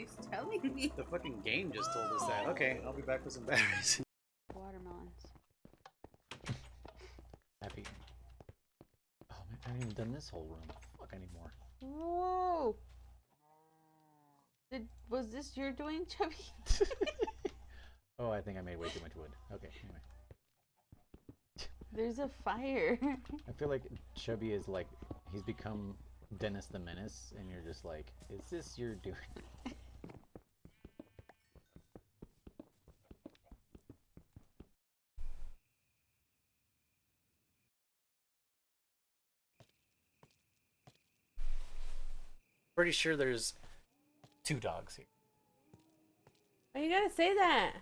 He's telling me. The fucking game just told us that. Okay, I'll be back with some batteries. Watermelons. Happy. Oh man, I haven't even done this whole room. Fuck, I need more. Whoa! Was this your doing, Chubby? Oh, I think I made way too much wood. Okay, anyway. There's a fire. I feel like Chubby is like, he's become Dennis the Menace, and you're just like, is this your doing? Pretty sure there's 2 dogs here. Why you gotta say that?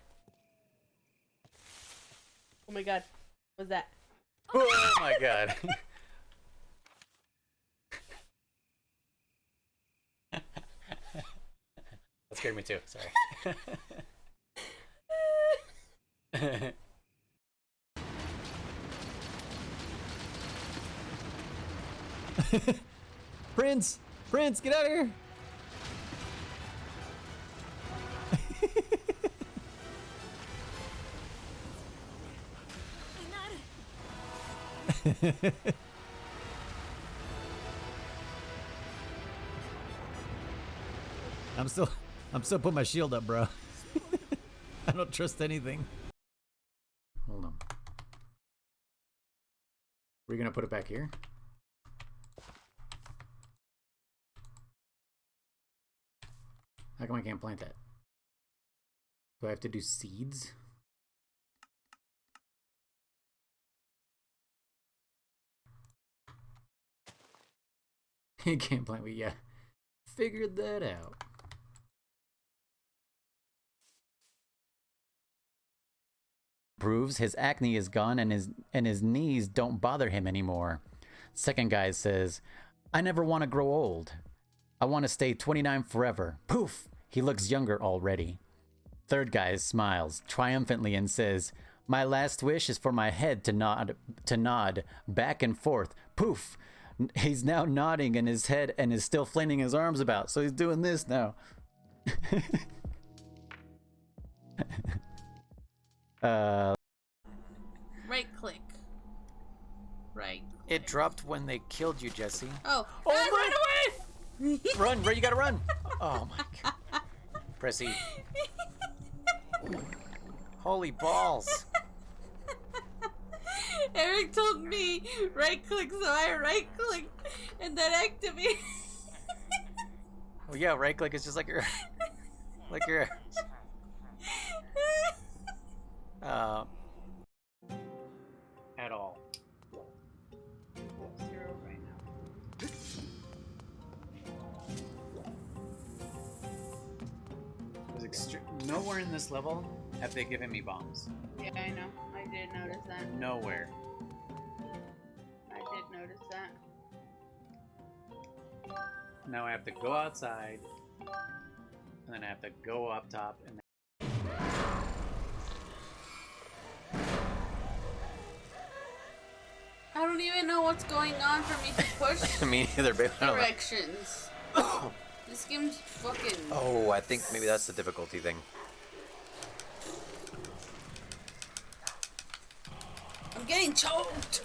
Oh my god. What's that? Oh my god. That scared me too, sorry. Prince! Prince, get out of here! I'm still putting my shield up, bro. I don't trust anything. Hold on. We're gonna put it back here? How come I can't plant that? Do I have to do seeds? Can't plant wheat, yeah. Figured that out. Proves his acne is gone and his knees don't bother him anymore. Second guy says, I never want to grow old. I want to stay 29 forever. Poof! He looks younger already. Third guy smiles triumphantly and says, my last wish is for my head to nod back and forth. Poof! He's now nodding in his head and is still flailing his arms about, so he's doing this now. Right click. Right. It dropped when they killed you, Jesse. Oh. Oh Run away! Run, you gotta run! Oh my god. Press E. Holy balls. Eric told me right click, so I right clicked and then activate. Well, yeah, right click is just like your, at all. 0 right now. Nowhere in this level have they given me bombs. Yeah, I know. I did notice that. Nowhere. I did notice that. Now I have to go outside, and then I have to go up top, and then... I don't even know what's going on for me to push Me neither, babe. I don't know. directions. This game's fucking... Oh, I think maybe that's the difficulty thing. I'm getting choked!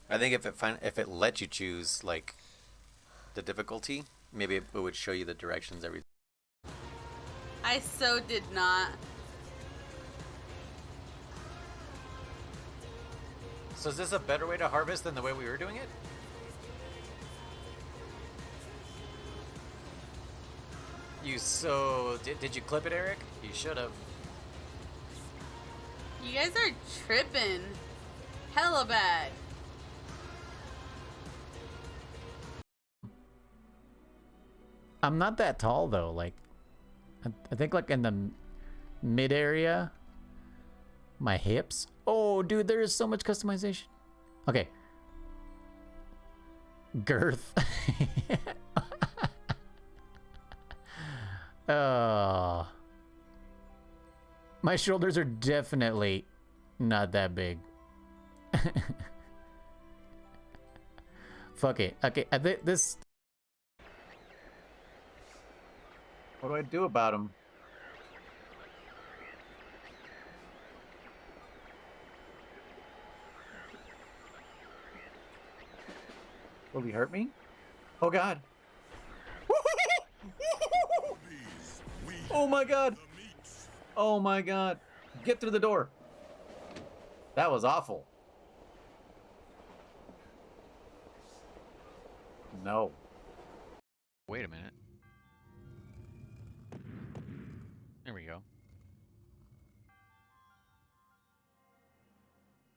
I think if it let you choose like the difficulty, maybe it would show you the directions every. I so did not. So is this a better way to harvest than the way we were doing it? Did you clip it, Eric? You should have. You guys are tripping. Hella bad. I'm not that tall though. Like, I think like in the mid area, my hips. Oh, dude, there is so much customization. Okay. Girth. Oh. My shoulders are definitely not that big. Fuck it. Okay, I think this... What do I do about him? Will he hurt me? Oh god. Oh my god. Oh my god. Get through the door. That was awful. No. Wait a minute. There we go.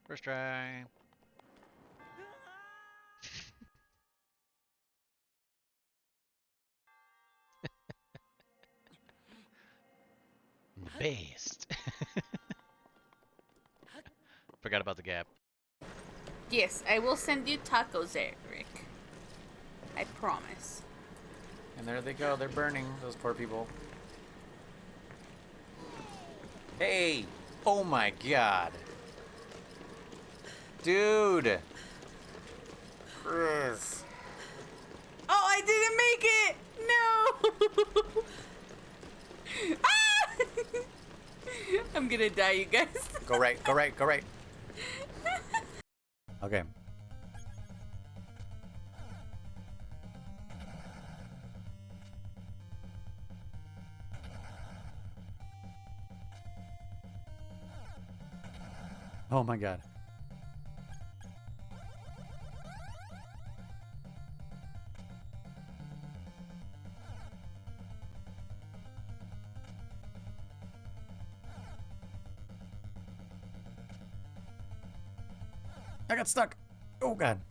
First try. The best. Forgot about the gap. Yes, I will send you tacos, Eric. I promise. And there they go. They're burning. Those poor people. Hey! Oh my god. Dude! Chris. Oh, I didn't make it! No! Ah! I'm gonna die, you guys. Go right, go right, go right. Okay. Oh my god. I got stuck. Oh god.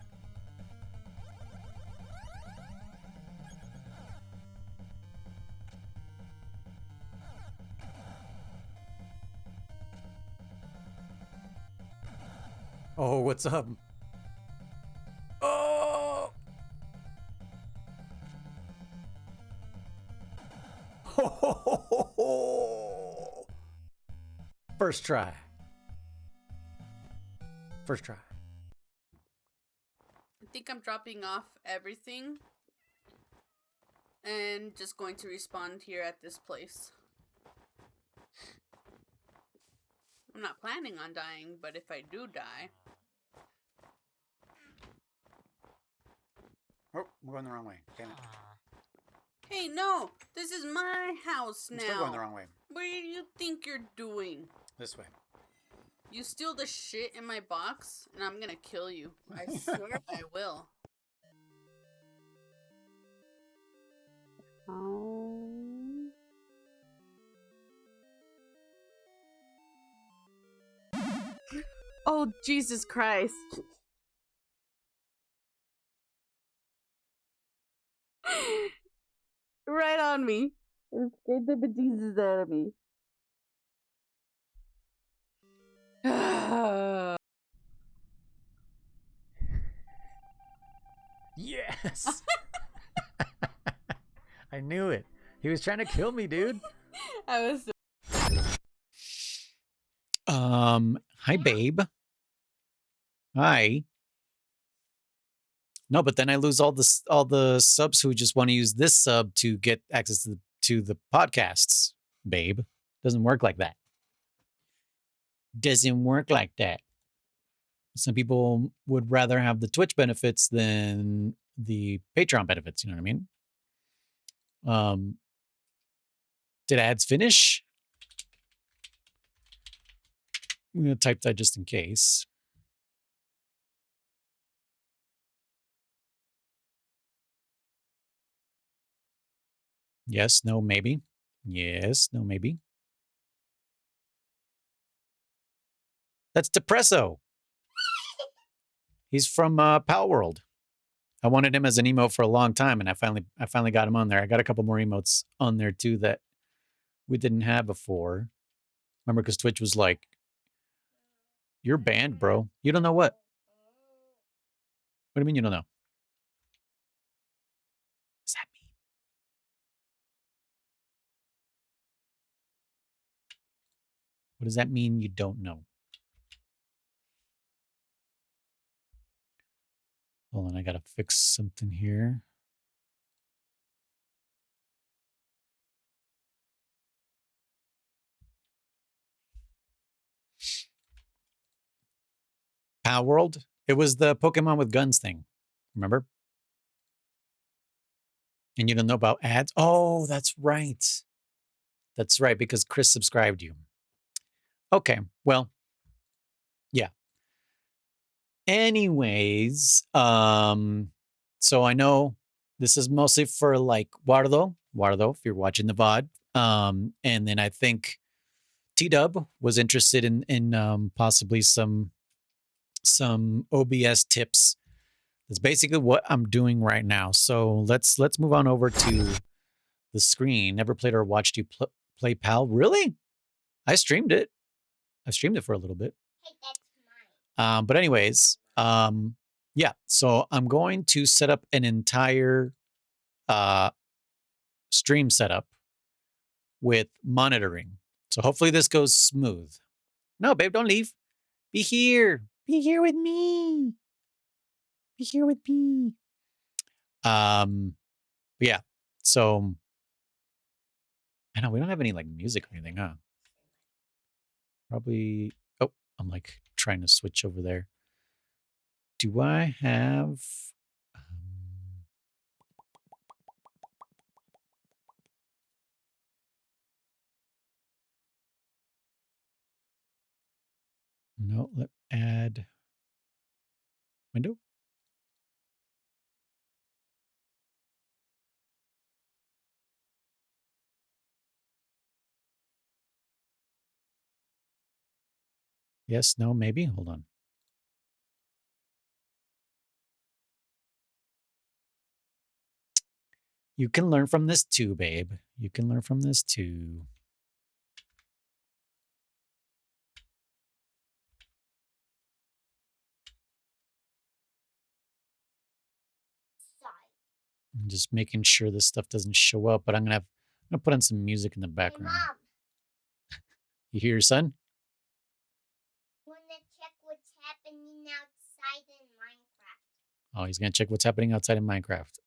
Oh, what's up? Oh! First try. First try. I think I'm dropping off everything and just going to respawn here at this place. I'm not planning on dying, but if I do die... Oh, we're going the wrong way. Damn it. Hey, no! This is my house now! I'm still going the wrong way. What do you think you're doing? This way. You steal the shit in my box, and I'm gonna kill you. I swear I will. Oh, Jesus Christ. Right on me. It scared the bejesus out of me. Yes! I knew it. He was trying to kill me, dude. I was so Hi, babe. Hi. No, but then I lose all the subs who just want to use this sub to get access to the podcasts, babe. Doesn't work like that. Doesn't work like that. Some people would rather have the Twitch benefits than the Patreon benefits, you know what I mean? Did ads finish? I'm going to type that just in case. Yes, no, maybe. Yes, no, maybe. That's Depresso. He's from Pal World. I wanted him as an emote for a long time, and I finally got him on there. I got a couple more emotes on there too that we didn't have before. Remember, because Twitch was like, "You're banned, bro. You don't know what? What do you mean you don't know? What does that mean? What does that mean? You don't know? Hold on, I gotta fix something here. Pal World. It was the Pokemon with guns thing. Remember? And you don't know about ads? Oh, that's right. That's right, because Chris subscribed you. Okay, well, yeah. Anyways, so I know this is mostly for like Wardo, if you're watching the VOD. And then I think T-Dub was interested in possibly some OBS tips. That's basically what I'm doing right now. So let's move on over to the screen. Never played or watched you play PAL. Really? I streamed it. I streamed it for a little bit. Hey, that's mine. But anyways, yeah. So I'm going to set up an entire stream setup with monitoring. So hopefully this goes smooth. No, babe, don't leave. Be here. Be here with me. Be here with me. Yeah. So I know we don't have any like music or anything, huh? Probably. Oh, I'm like trying to switch over there. Do I have? No, let add window. Yes, no, maybe. Hold on. You can learn from this too, babe. You can learn from this too. I'm just making sure this stuff doesn't show up, but I'm gonna put on some music in the background. Hey, Mom. You hear your son? Want to check what's happening outside in Minecraft? Oh, he's gonna check what's happening outside in Minecraft.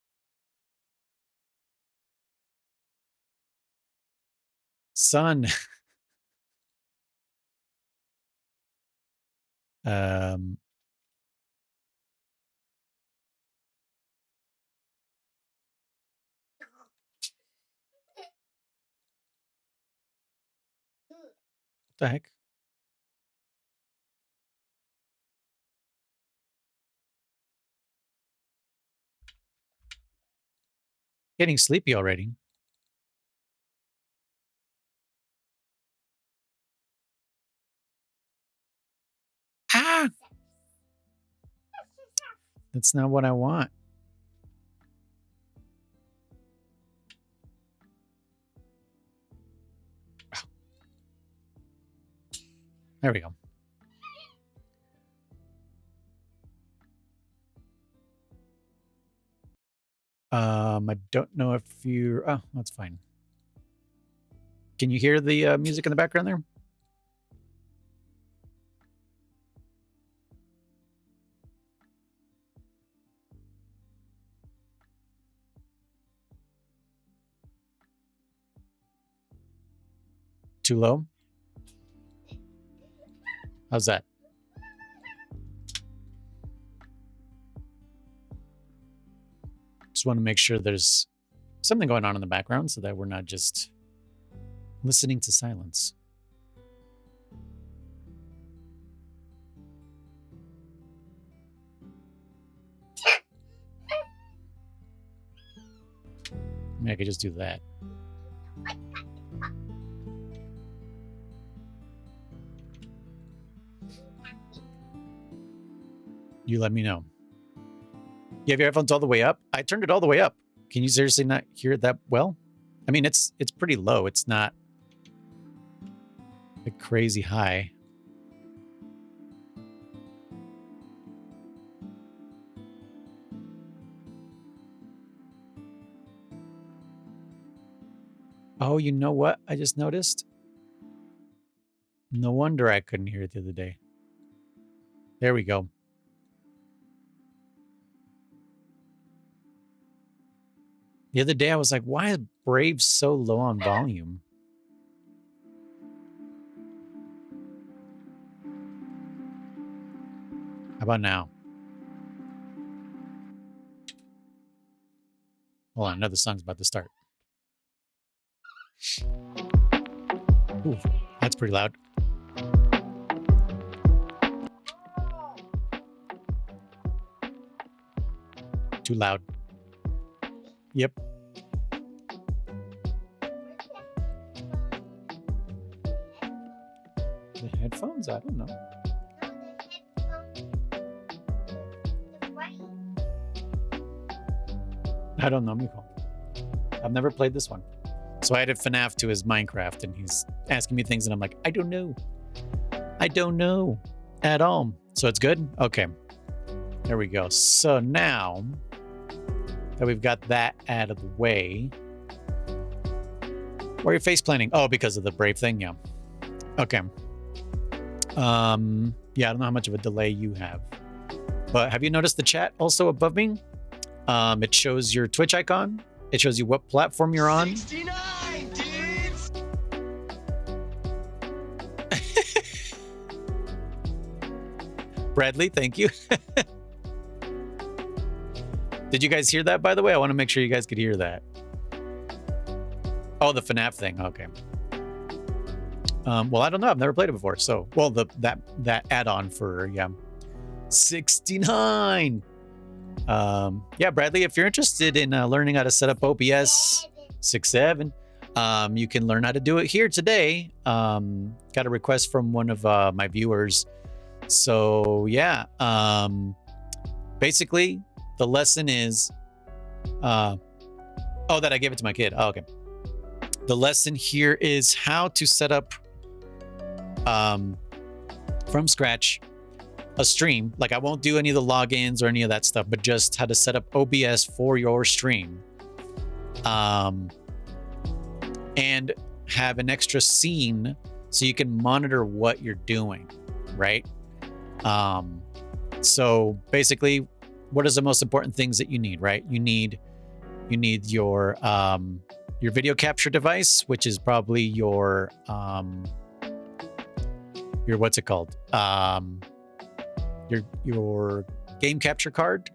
Son. What the heck? Getting sleepy already. Ah! That's not what I want. There we go. I don't know if you're... Oh, that's fine. Can you hear the music in the background there? Too low? How's that? Just want to make sure there's something going on in the background so that we're not just listening to silence. I mean, I could just do that. You let me know. You have your headphones all the way up? I turned it all the way up. Can you seriously not hear it that well? I mean, it's pretty low. It's not like crazy high. Oh, you know what I just noticed? No wonder I couldn't hear it the other day. There we go. The other day I was like, why is Brave so low on volume? How about now? Hold on, another song's about to start. Ooh, that's pretty loud. Too loud. Yep. The headphones? I don't know. I don't know, Miko. I've never played this one. So I added FNAF to his Minecraft, and he's asking me things, and I'm like, I don't know. I don't know at all. So it's good? Okay. There we go. So now that we've got that out of the way, why are you face planting? Oh, because of the Brave thing? Yeah. Okay. Yeah, I don't know how much of a delay you have. But have you noticed the chat also above me? It shows your Twitch icon. It shows you what platform you're on. 69, dudes! Bradley, thank you. Did you guys hear that, by the way? I want to make sure you guys could hear that. Oh, the FNAF thing. Okay. Well, I don't know. I've never played it before. So, well, that add-on for, yeah. 69. Yeah, Bradley, if you're interested in learning how to set up OBS 6.7, you can learn how to do it here today. Got a request from one of my viewers. So, yeah. Basically, the lesson is... oh, that I gave it to my kid. Oh, okay. The lesson here is how to set up from scratch a stream. Like, I won't do any of the logins or any of that stuff, but just how to set up OBS for your stream. And have an extra scene so you can monitor what you're doing, right? So basically, what is the most important things that you need, right? You need your video capture device, which is probably your what's it called? Your game capture card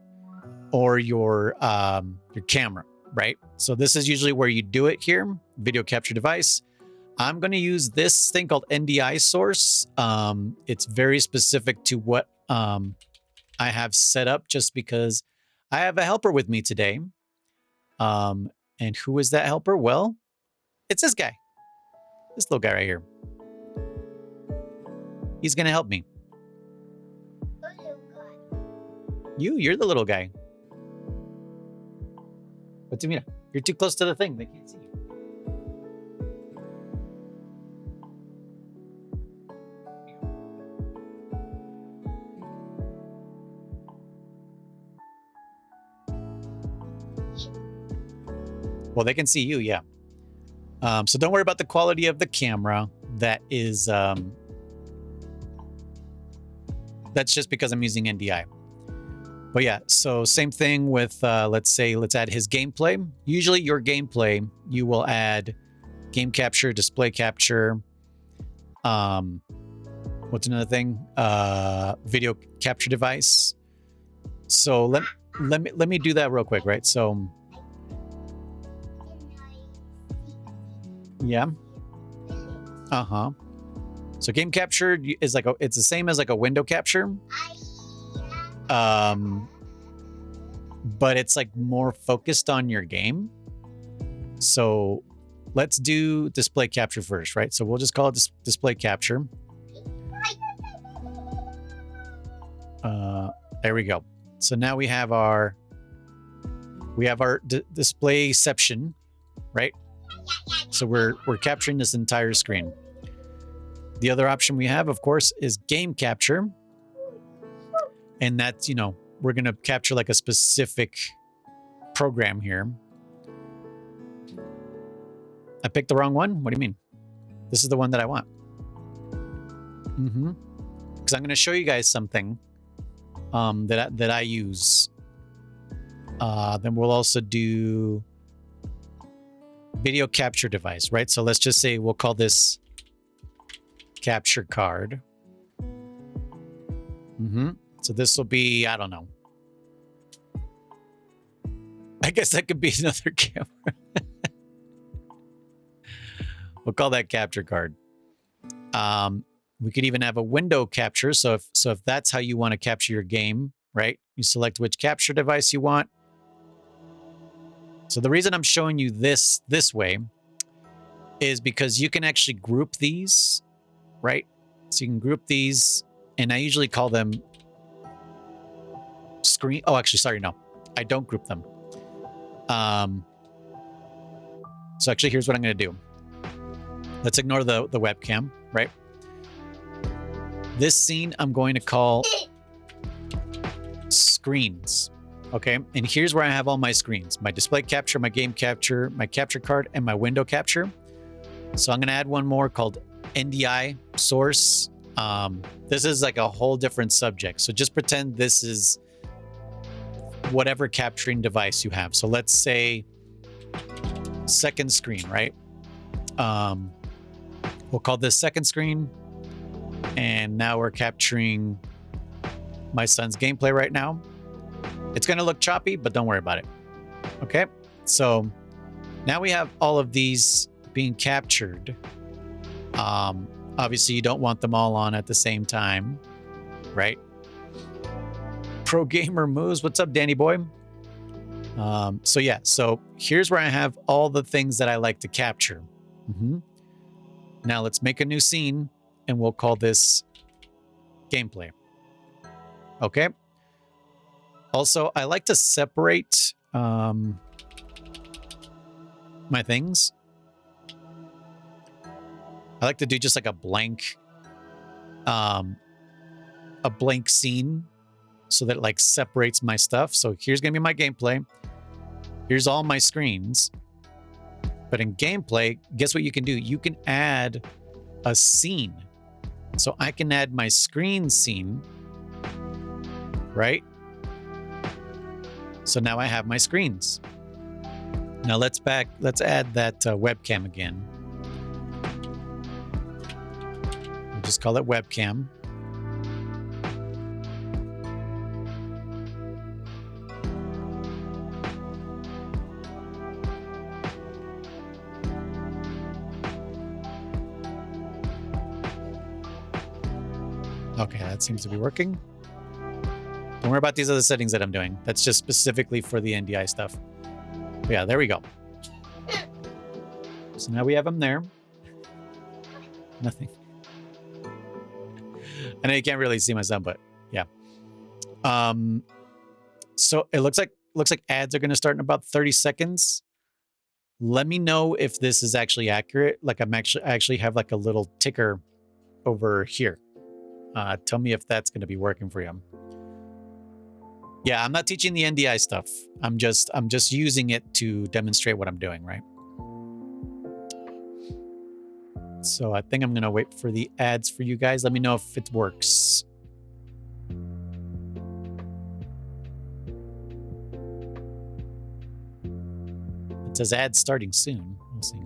or your camera, right? So this is usually where you do it here, video capture device. I'm going to use this thing called NDI source. It's very specific to what I have set up just because I have a helper with me today. And who is that helper? Well, it's this guy. This little guy right here. He's going to help me. You're the little guy. But Tamina, you're too close to the thing. They can't see you. Well, they can see you, yeah. So don't worry about the quality of the camera. That is, that's just because I'm using NDI. But yeah, so same thing with, let's add his gameplay. Usually your gameplay, you will add game capture, display capture. What's another thing? Video capture device. So let me do that real quick, right? So yeah. Uh-huh. So game capture is like it's the same as like a window capture. But it's like more focused on your game. So let's do display capture first, right? So we'll just call it display capture. There we go. So now we have our displayception, right? So we're capturing this entire screen. The other option we have, of course, is game capture. And that's, we're going to capture like a specific program here. I picked the wrong one? What do you mean? This is the one that I want. Because I'm going to show you guys something that I use. Then we'll also do video capture device, right? So let's just say we'll call this capture card. So this will be, I don't know. I guess that could be another camera. We'll call that capture card. We could even have a window capture. So if that's how you want to capture your game, right? You select which capture device you want. So the reason I'm showing you this way is because you can actually group these, right? So you can group these, and I usually call them screen. Oh, actually, sorry, no, I don't group them. So actually, here's what I'm going to do. Let's ignore the webcam, right? This scene I'm going to call screens, okay? And here's where I have all my screens: my display capture, my game capture, my capture card, and my window capture. So I'm going to add one more called NDI source. This is like a whole different subject. So just pretend this is whatever capturing device you have. So let's say second screen, right? We'll call this second screen. And now we're capturing my son's gameplay right now. It's going to look choppy, but don't worry about it. Okay. So now we have all of these being captured. Obviously you don't want them all on at the same time, right? Pro gamer moves. What's up, Danny boy? So yeah, so here's where I have all the things that I like to capture. Now let's make a new scene and we'll call this gameplay. Okay. Also, I like to separate my things. I like to do just like a blank scene so that it like separates my stuff. So here's gonna be my gameplay. Here's all my screens. But in gameplay, guess what you can do? You can add a scene. So I can add my screen scene, right? So now I have my screens. Now let's add that webcam again. We'll just call it webcam. Okay, that seems to be working. Don't worry about these other settings that I'm doing. That's just specifically for the NDI stuff. But yeah, there we go. So now we have them there. Nothing. I know you can't really see my son, but yeah. So it looks like ads are going to start in about 30 seconds. Let me know if this is actually accurate. Like I actually have like a little ticker over here. Tell me if that's going to be working for you. Yeah, I'm not teaching the NDI stuff. I'm just using it to demonstrate what I'm doing, right? So I think I'm going to wait for the ads for you guys. Let me know if it works. It says ads starting soon. We'll see.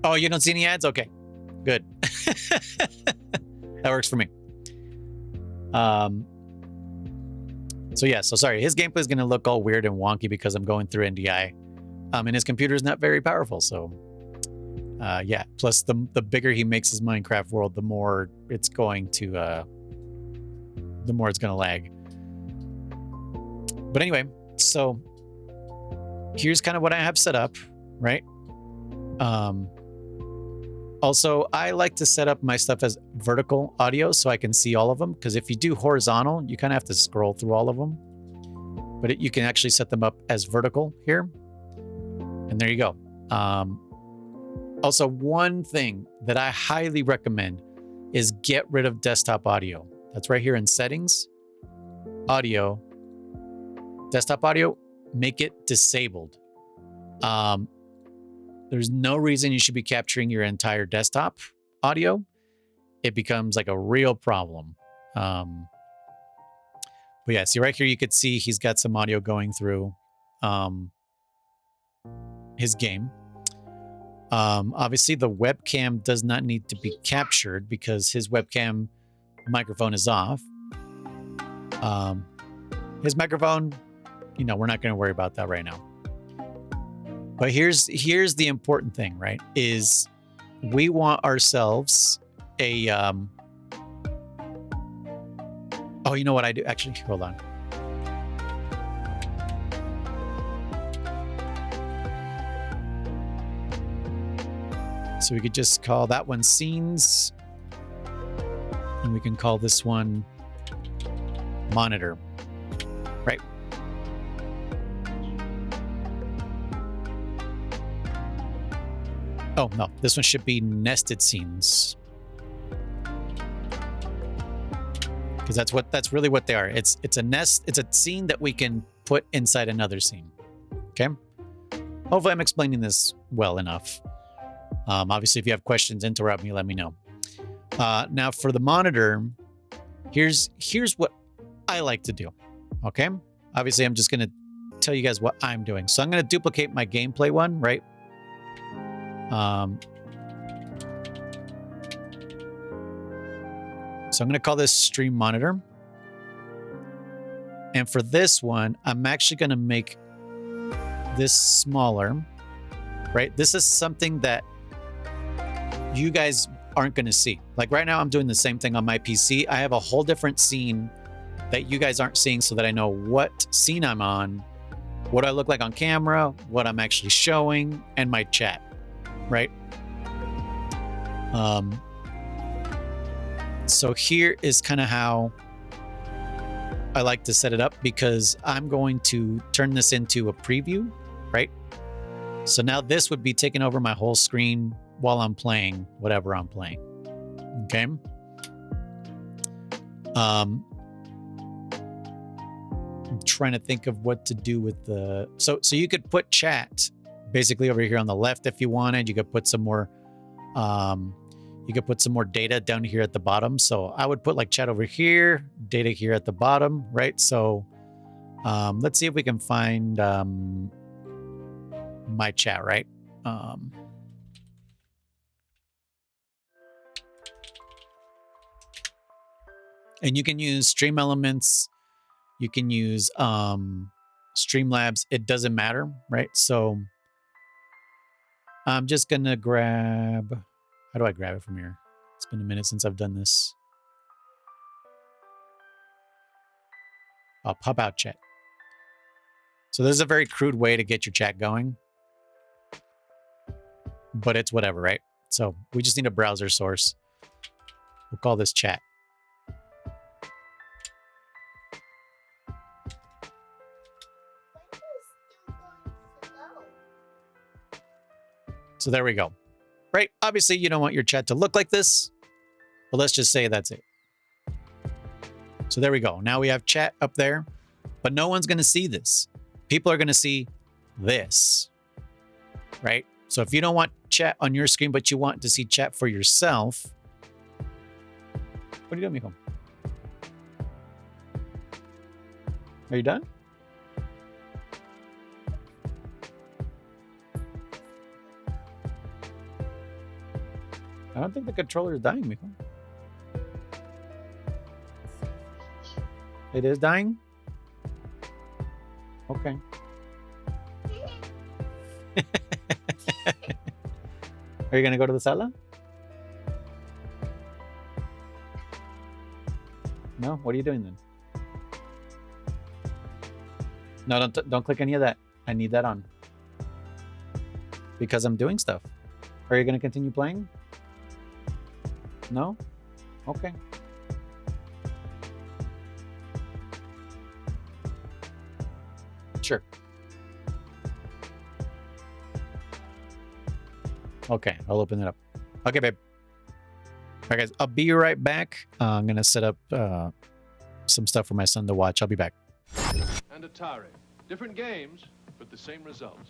Oh, you don't see any ads? Okay, good. That works for me. So yeah, so sorry. His gameplay is going to look all weird and wonky because I'm going through NDI. And his computer is not very powerful. So yeah, plus the bigger he makes his Minecraft world, the more it's going to lag. But anyway, so here's kind of what I have set up, right? Also, I like to set up my stuff as vertical audio so I can see all of them. Because if you do horizontal, you kind of have to scroll through all of them. But you can actually set them up as vertical here. And there you go. Also, one thing that I highly recommend is get rid of desktop audio. That's right here in settings, audio, desktop audio, make it disabled. There's no reason you should be capturing your entire desktop audio. It becomes like a real problem. But yeah, see right here, you could see he's got some audio going through his game. Obviously, the webcam does not need to be captured because his webcam microphone is off. His microphone, we're not going to worry about that right now. But here's the important thing, right? Is we want ourselves a oh, you know what I do? Actually, hold on. So we could just call that one scenes. And we can call this one monitor. Right? Oh, no. This one should be nested scenes. Because that's really what they are. It's a nest, it's a scene that we can put inside another scene. Okay? Hopefully I'm explaining this well enough. Obviously, if you have questions, interrupt me, let me know. Now for the monitor, here's what I like to do. Okay? Obviously, I'm just going to tell you guys what I'm doing. So I'm going to duplicate my gameplay one, right? So I'm going to call this stream monitor. And for this one, I'm actually going to make this smaller, right? This is something that you guys aren't going to see. Like right now, I'm doing the same thing on my PC. I have a whole different scene that you guys aren't seeing so that I know what scene I'm on, what I look like on camera, what I'm actually showing, and my chat, right? So here is kind of how I like to set it up because I'm going to turn this into a preview, right? So now this would be taking over my whole screen while I'm playing whatever I'm playing. Okay. I'm trying to think of what to do with the so you could put chat basically over here on the left if you wanted. You could put some more data down here at the bottom. So I would put like chat over here, data here at the bottom, right? So let's see if we can find my chat, right? And you can use Stream Elements, you can use Streamlabs, it doesn't matter, right? So I'm just gonna grab, how do I grab it from here? It's been a minute since I've done this. I'll pop out chat. So this is a very crude way to get your chat going, but it's whatever, right? So we just need a browser source. We'll call this chat. So there we go. Right? Obviously, you don't want your chat to look like this, but let's just say that's it. So there we go. Now we have chat up there, but no one's going to see this. People are going to see this, right? So if you don't want chat on your screen, but you want to see chat for yourself, what are you doing, mijo? Are you done? I don't think the controller is dying, mijo. It is dying? Okay. Are you going to go to the sala? No? What are you doing then? No, don't click any of that. I need that on. Because I'm doing stuff. Are you going to continue playing? No? Okay. Sure. Okay, I'll open it up. Okay, babe. All right, guys, I'll be right back. I'm going to set up some stuff for my son to watch. I'll be back. And Atari. Different games, but the same results.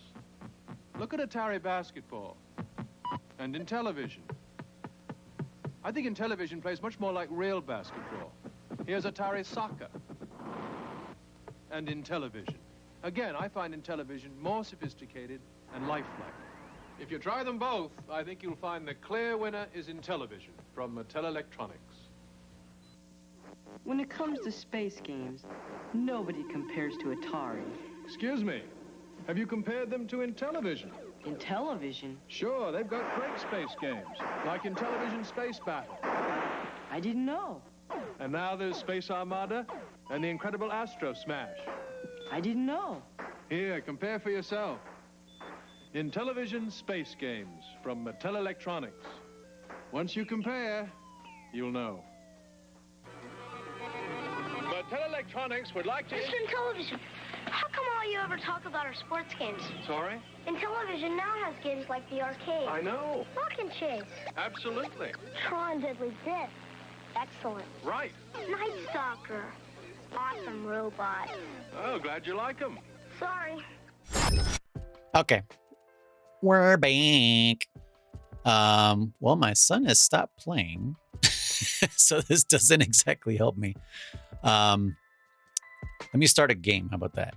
Look at Atari basketball. And in television. I think in television plays much more like real basketball. Here's Atari soccer. And in television. Again, I find in television more sophisticated and lifelike. If you try them both, I think you'll find the clear winner is Intellivision from Mattel Electronics. When it comes to space games, nobody compares to Atari. Excuse me. Have you compared them to Intellivision? Intellivision? Sure, they've got great space games, like Intellivision Space Battle. I didn't know. And now there's Space Armada and the incredible Astro Smash. I didn't know. Here, compare for yourself. Intellivision Space Games from Mattel Electronics. Once you compare, you'll know. Mattel Electronics would like to... Mr. Intellivision, how come all you ever talk about are sports games? Sorry? Intellivision now has games like the arcade. I know. Rock and Chase. Absolutely. Tron Deadly Death. Excellent. Right. Night Stalker. Awesome robot. Oh, glad you like them. Sorry. Okay. We're back. Well, my son has stopped playing, so this doesn't exactly help me. Let me start a game. How about that?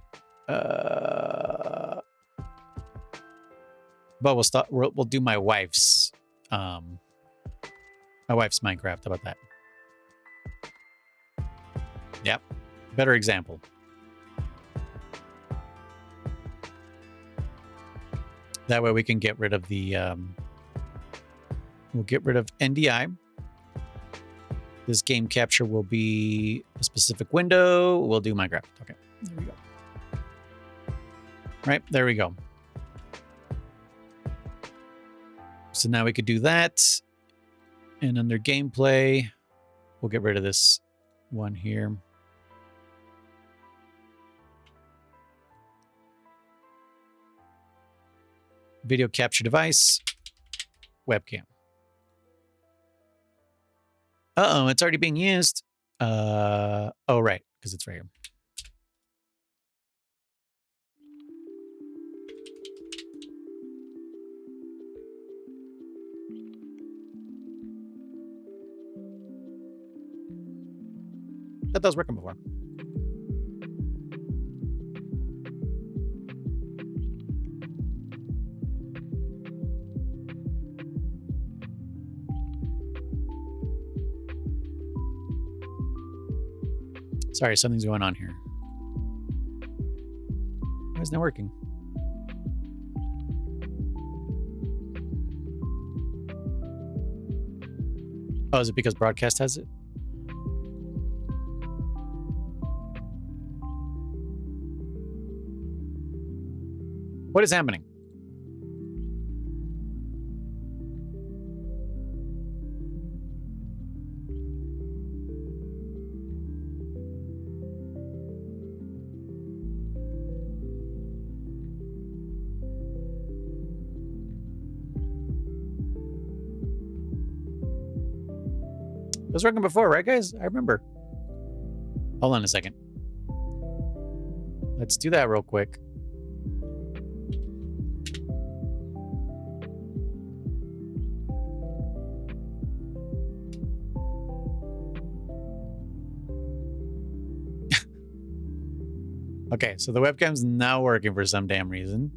But we'll do my wife's Minecraft. How about that? Yep. Better example. That way we can get rid of the we'll get rid of NDI. This game capture will be a specific window. We'll do Minecraft. Okay, there we go. Right, there we go. So now we could do that. And under gameplay, we'll get rid of this one here. Video capture device, webcam. Uh-oh, it's already being used. Oh, right, because it's right here. That was working before. Sorry, something's going on here. Why isn't it working? Oh, is it because broadcast has it? What is happening? It was working before, right, guys? I remember. Hold on a second. Let's do that real quick. Okay, so the webcam's now working for some damn reason.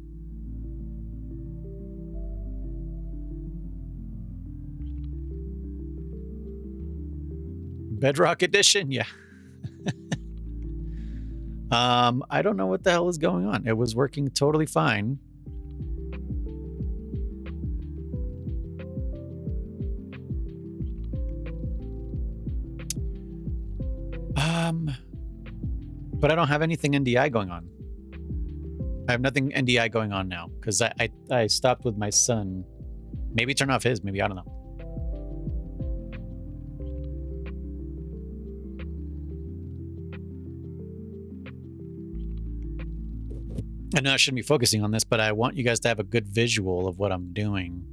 Bedrock Edition, yeah. I don't know what the hell is going on. It was working totally fine. But I don't have anything NDI going on. I have nothing NDI going on now because I stopped with my son. Maybe turn off his, maybe, I don't know. I know I shouldn't be focusing on this, but I want you guys to have a good visual of what I'm doing.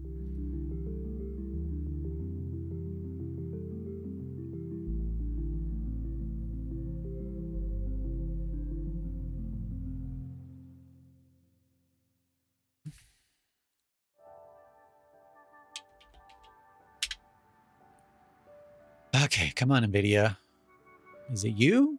Okay, come on, NVIDIA. Is it you?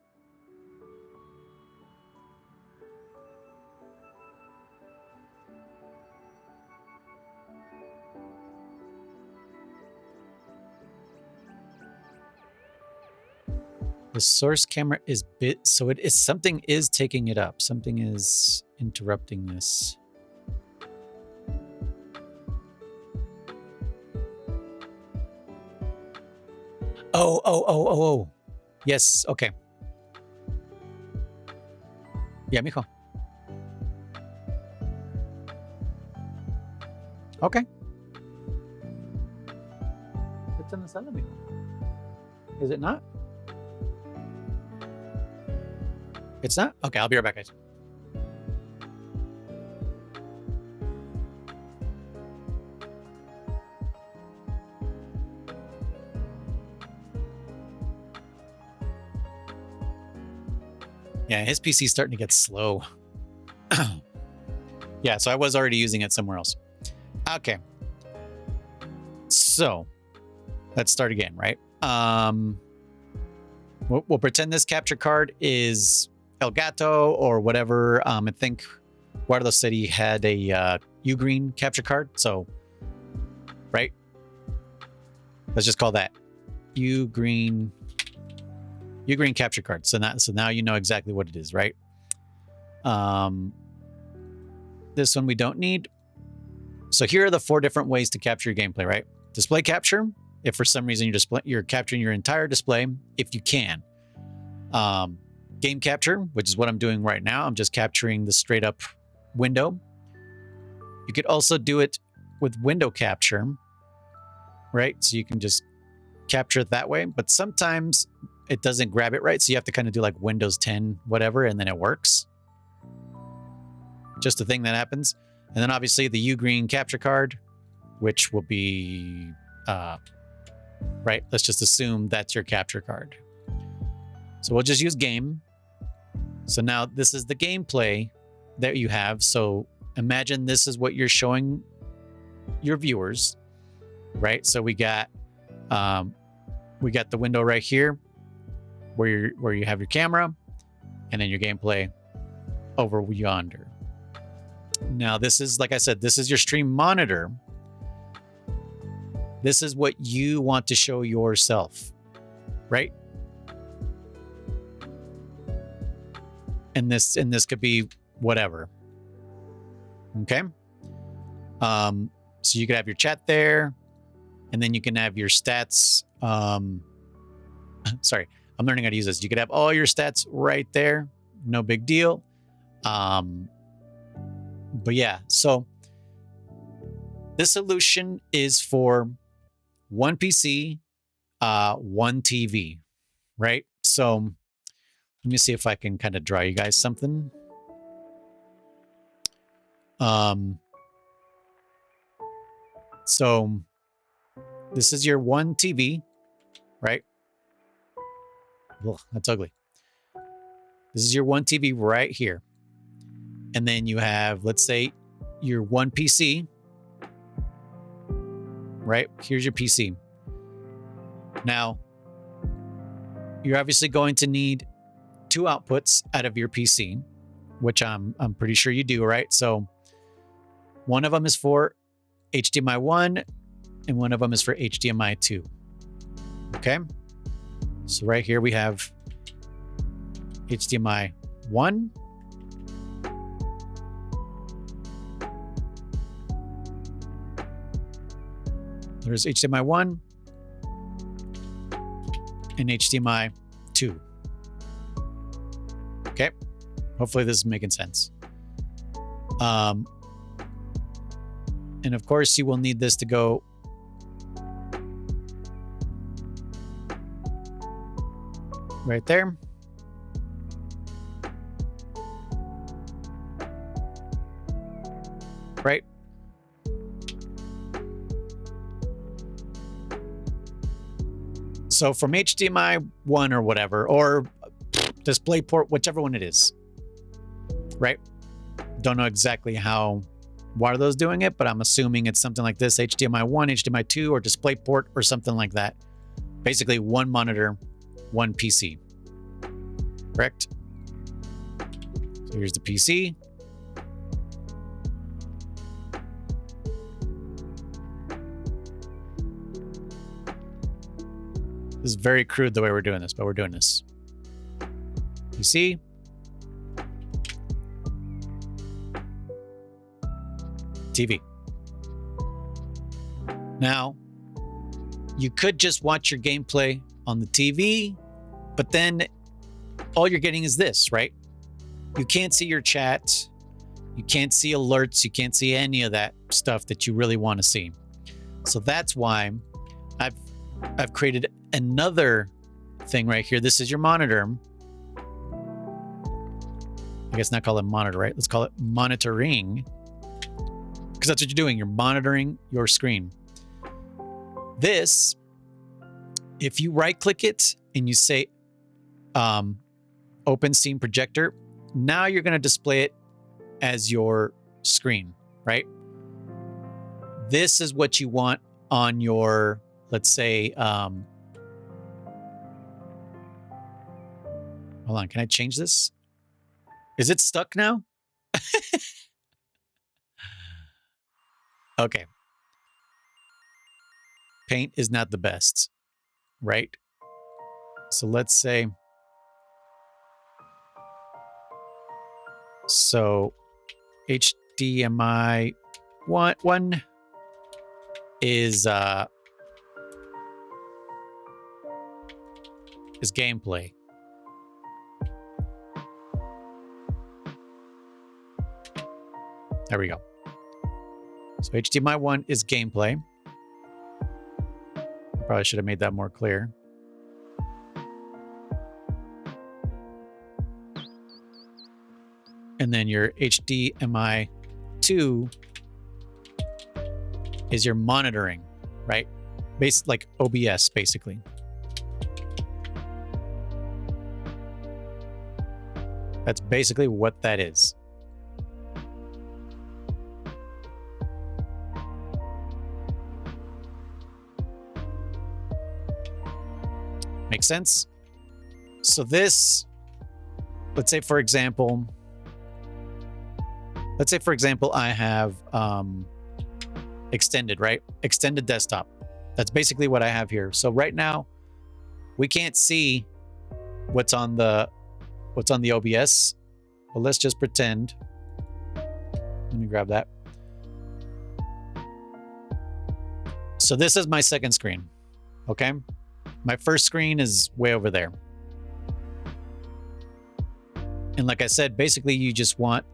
The source camera is bit, so it is something is taking it up. Something is interrupting this. Oh. Yes, okay. Yeah, mijo. Okay. It's in the sala, mijo. Is it not? It's not? Okay, I'll be right back, guys. Yeah, his PC's starting to get slow. Yeah, so I was already using it somewhere else. Okay. So, let's start again, right? We'll pretend this capture card is El Gato or whatever. I think Guardo said he had a U-Green capture card. So, right? Let's just call that U-Green capture card. So now you know exactly what it is, right? This one we don't need. So here are the 4 different ways to capture your gameplay, right? Display capture, if for some reason you're capturing your entire display, if you can. Game capture, which is what I'm doing right now. I'm just capturing the straight up window. You could also do it with window capture, right? So you can just capture it that way, but sometimes it doesn't grab it right. So you have to kind of do like Windows 10, whatever, and then it works. Just a thing that happens. And then obviously the U-Green capture card, which will be, right? Let's just assume that's your capture card. So we'll just use game. So now this is the gameplay that you have. So imagine this is what you're showing your viewers, right? So we got the window right here where you have your camera and then your gameplay over yonder. Now this is, like I said, this is your stream monitor. This is what you want to show yourself, right? And this could be whatever. Okay. So you could have your chat there, and then you can have your stats. Sorry, I'm learning how to use this. You could have all your stats right there. No big deal. But yeah, so this solution is for one PC, one TV, right? So let me see if I can kind of draw you guys something. So this is your one TV, right? Ugh, that's ugly. This is your one TV right here. And then you have, let's say, your one PC, right? Here's your PC. Now, you're obviously going to need 2 outputs out of your PC, which I'm pretty sure you do, right? So one of them is for HDMI 1 and one of them is for HDMI 2. Okay? So right here we have HDMI 1. There's HDMI 1 and HDMI 2. Okay. Hopefully this is making sense. And of course you will need this to go right there. Right. So from HDMI 1 or whatever, or DisplayPort, whichever one it is, right? Don't know exactly how Wardo's doing it, but I'm assuming it's something like this, HDMI 1, HDMI 2, or DisplayPort, or something like that. Basically, one monitor, one PC. Correct? So here's the PC. This is very crude the way we're doing this, but we're doing this. PC. TV. Now, you could just watch your gameplay on the TV, but then all you're getting is this, right? You can't see your chat. You can't see alerts. You can't see any of that stuff that you really want to see. So that's why I've created another thing right here. This is your monitor. I guess not call it monitor, right? Let's call it monitoring. Because that's what you're doing. You're monitoring your screen. This, if you right click it and you say open scene projector, now you're going to display it as your screen, right? This is what you want on your, let's say, hold on, can I change this? Is it stuck now? Okay. Paint is not the best, right? So let's say, so HDMI one is gameplay. There we go. So HDMI 1 is gameplay. Probably should have made that more clear. And then your HDMI 2 is your monitoring, right? Like OBS, basically. That's basically what that is. Make sense? So this, let's say for example, I have extended, right? Extended desktop. That's basically what I have here. So right now, we can't see what's on the OBS, but let's just pretend. Let me grab that. So this is my second screen, okay? My first screen is way over there. And like I said, basically you just want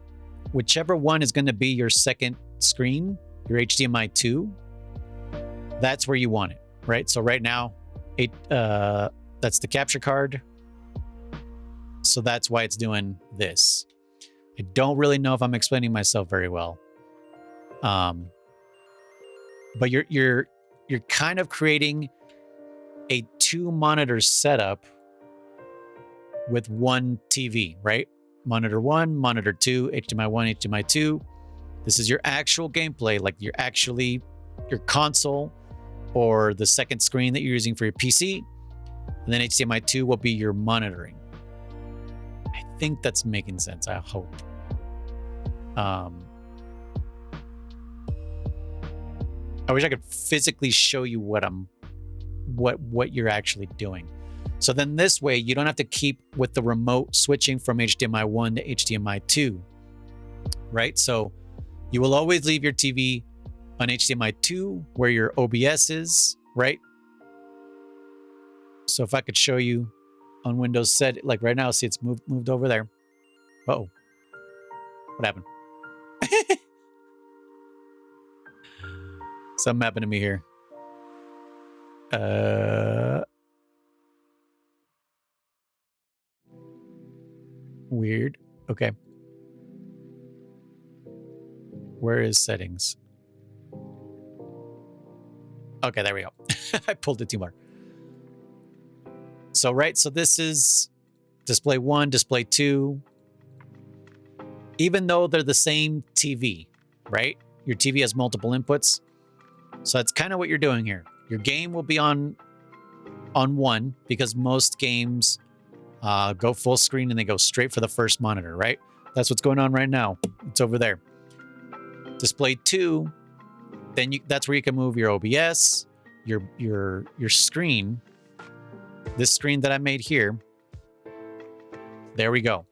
whichever one is going to be your second screen, your HDMI 2, that's where you want it, right? So right now, that's the capture card. So that's why it's doing this. I don't really know if I'm explaining myself very well. But you're kind of creating a 2-monitor setup with one TV, right? Monitor 1, monitor 2, HDMI 1, HDMI 2. This is your actual gameplay, like your console or the second screen that you're using for your PC. And then HDMI 2 will be your monitoring. I think that's making sense, I hope. I wish I could physically show you what you're actually doing. So then this way, you don't have to keep with the remote switching from HDMI 1 to HDMI 2, right? So you will always leave your TV on HDMI 2 where your OBS is, right? So if I could show you on Windows set, like right now, see it's moved over there. Uh-oh. What happened? Something happened to me here. Weird. Okay. Where is settings? Okay, there we go. I pulled it too far. So, right, so this is display 1, display 2. Even though they're the same TV, right? Your TV has multiple inputs. So that's kind of what you're doing here. Your game will be on 1 because most games go full screen and they go straight for the first monitor, right? That's what's going on right now. It's over there. Display 2, then that's where you can move your OBS, your screen. This screen that I made here There we go.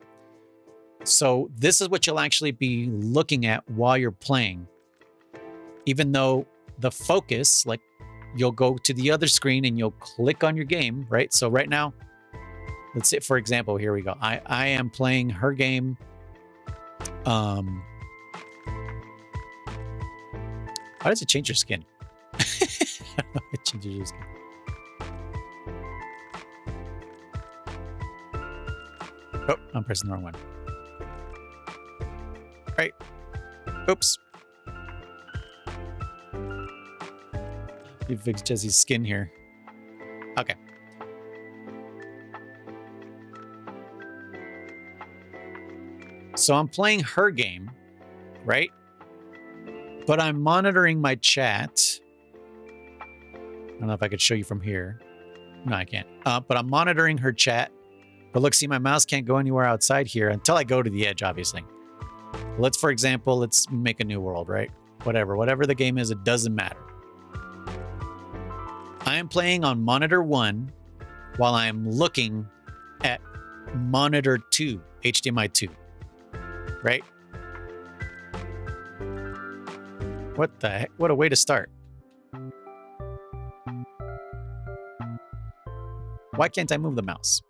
So this is what you'll actually be looking at while you're playing. Even though the focus, like you'll go to the other screen and you'll click on your game, right? So right now, let's say, for example, here we go. I am playing her game. How does it change your skin? It changes your skin. Oh, I'm pressing the wrong one. Right. Oops. You fixed Jesse's skin here. Okay. So I'm playing her game, right? But I'm monitoring my chat. I don't know if I could show you from here. No, I can't. But I'm monitoring her chat. But look, see, my mouse can't go anywhere outside here until I go to the edge, obviously. Let's, for example, let's make a new world, right? Whatever the game is, it doesn't matter. I am playing on monitor 1 while I am looking at monitor 2, HDMI 2, right? What the heck? What a way to start. Why can't I move the mouse?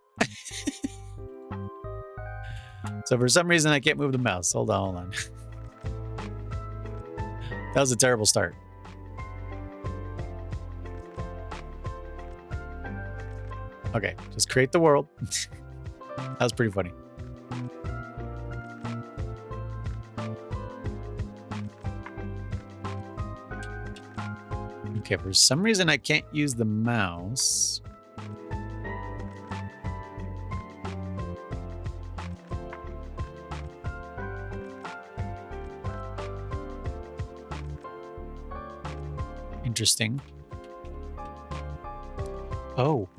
So for some reason, I can't move the mouse. Hold on. That was a terrible start. Okay, just create the world. That was pretty funny. Okay, for some reason, I can't use the mouse. Interesting. Oh.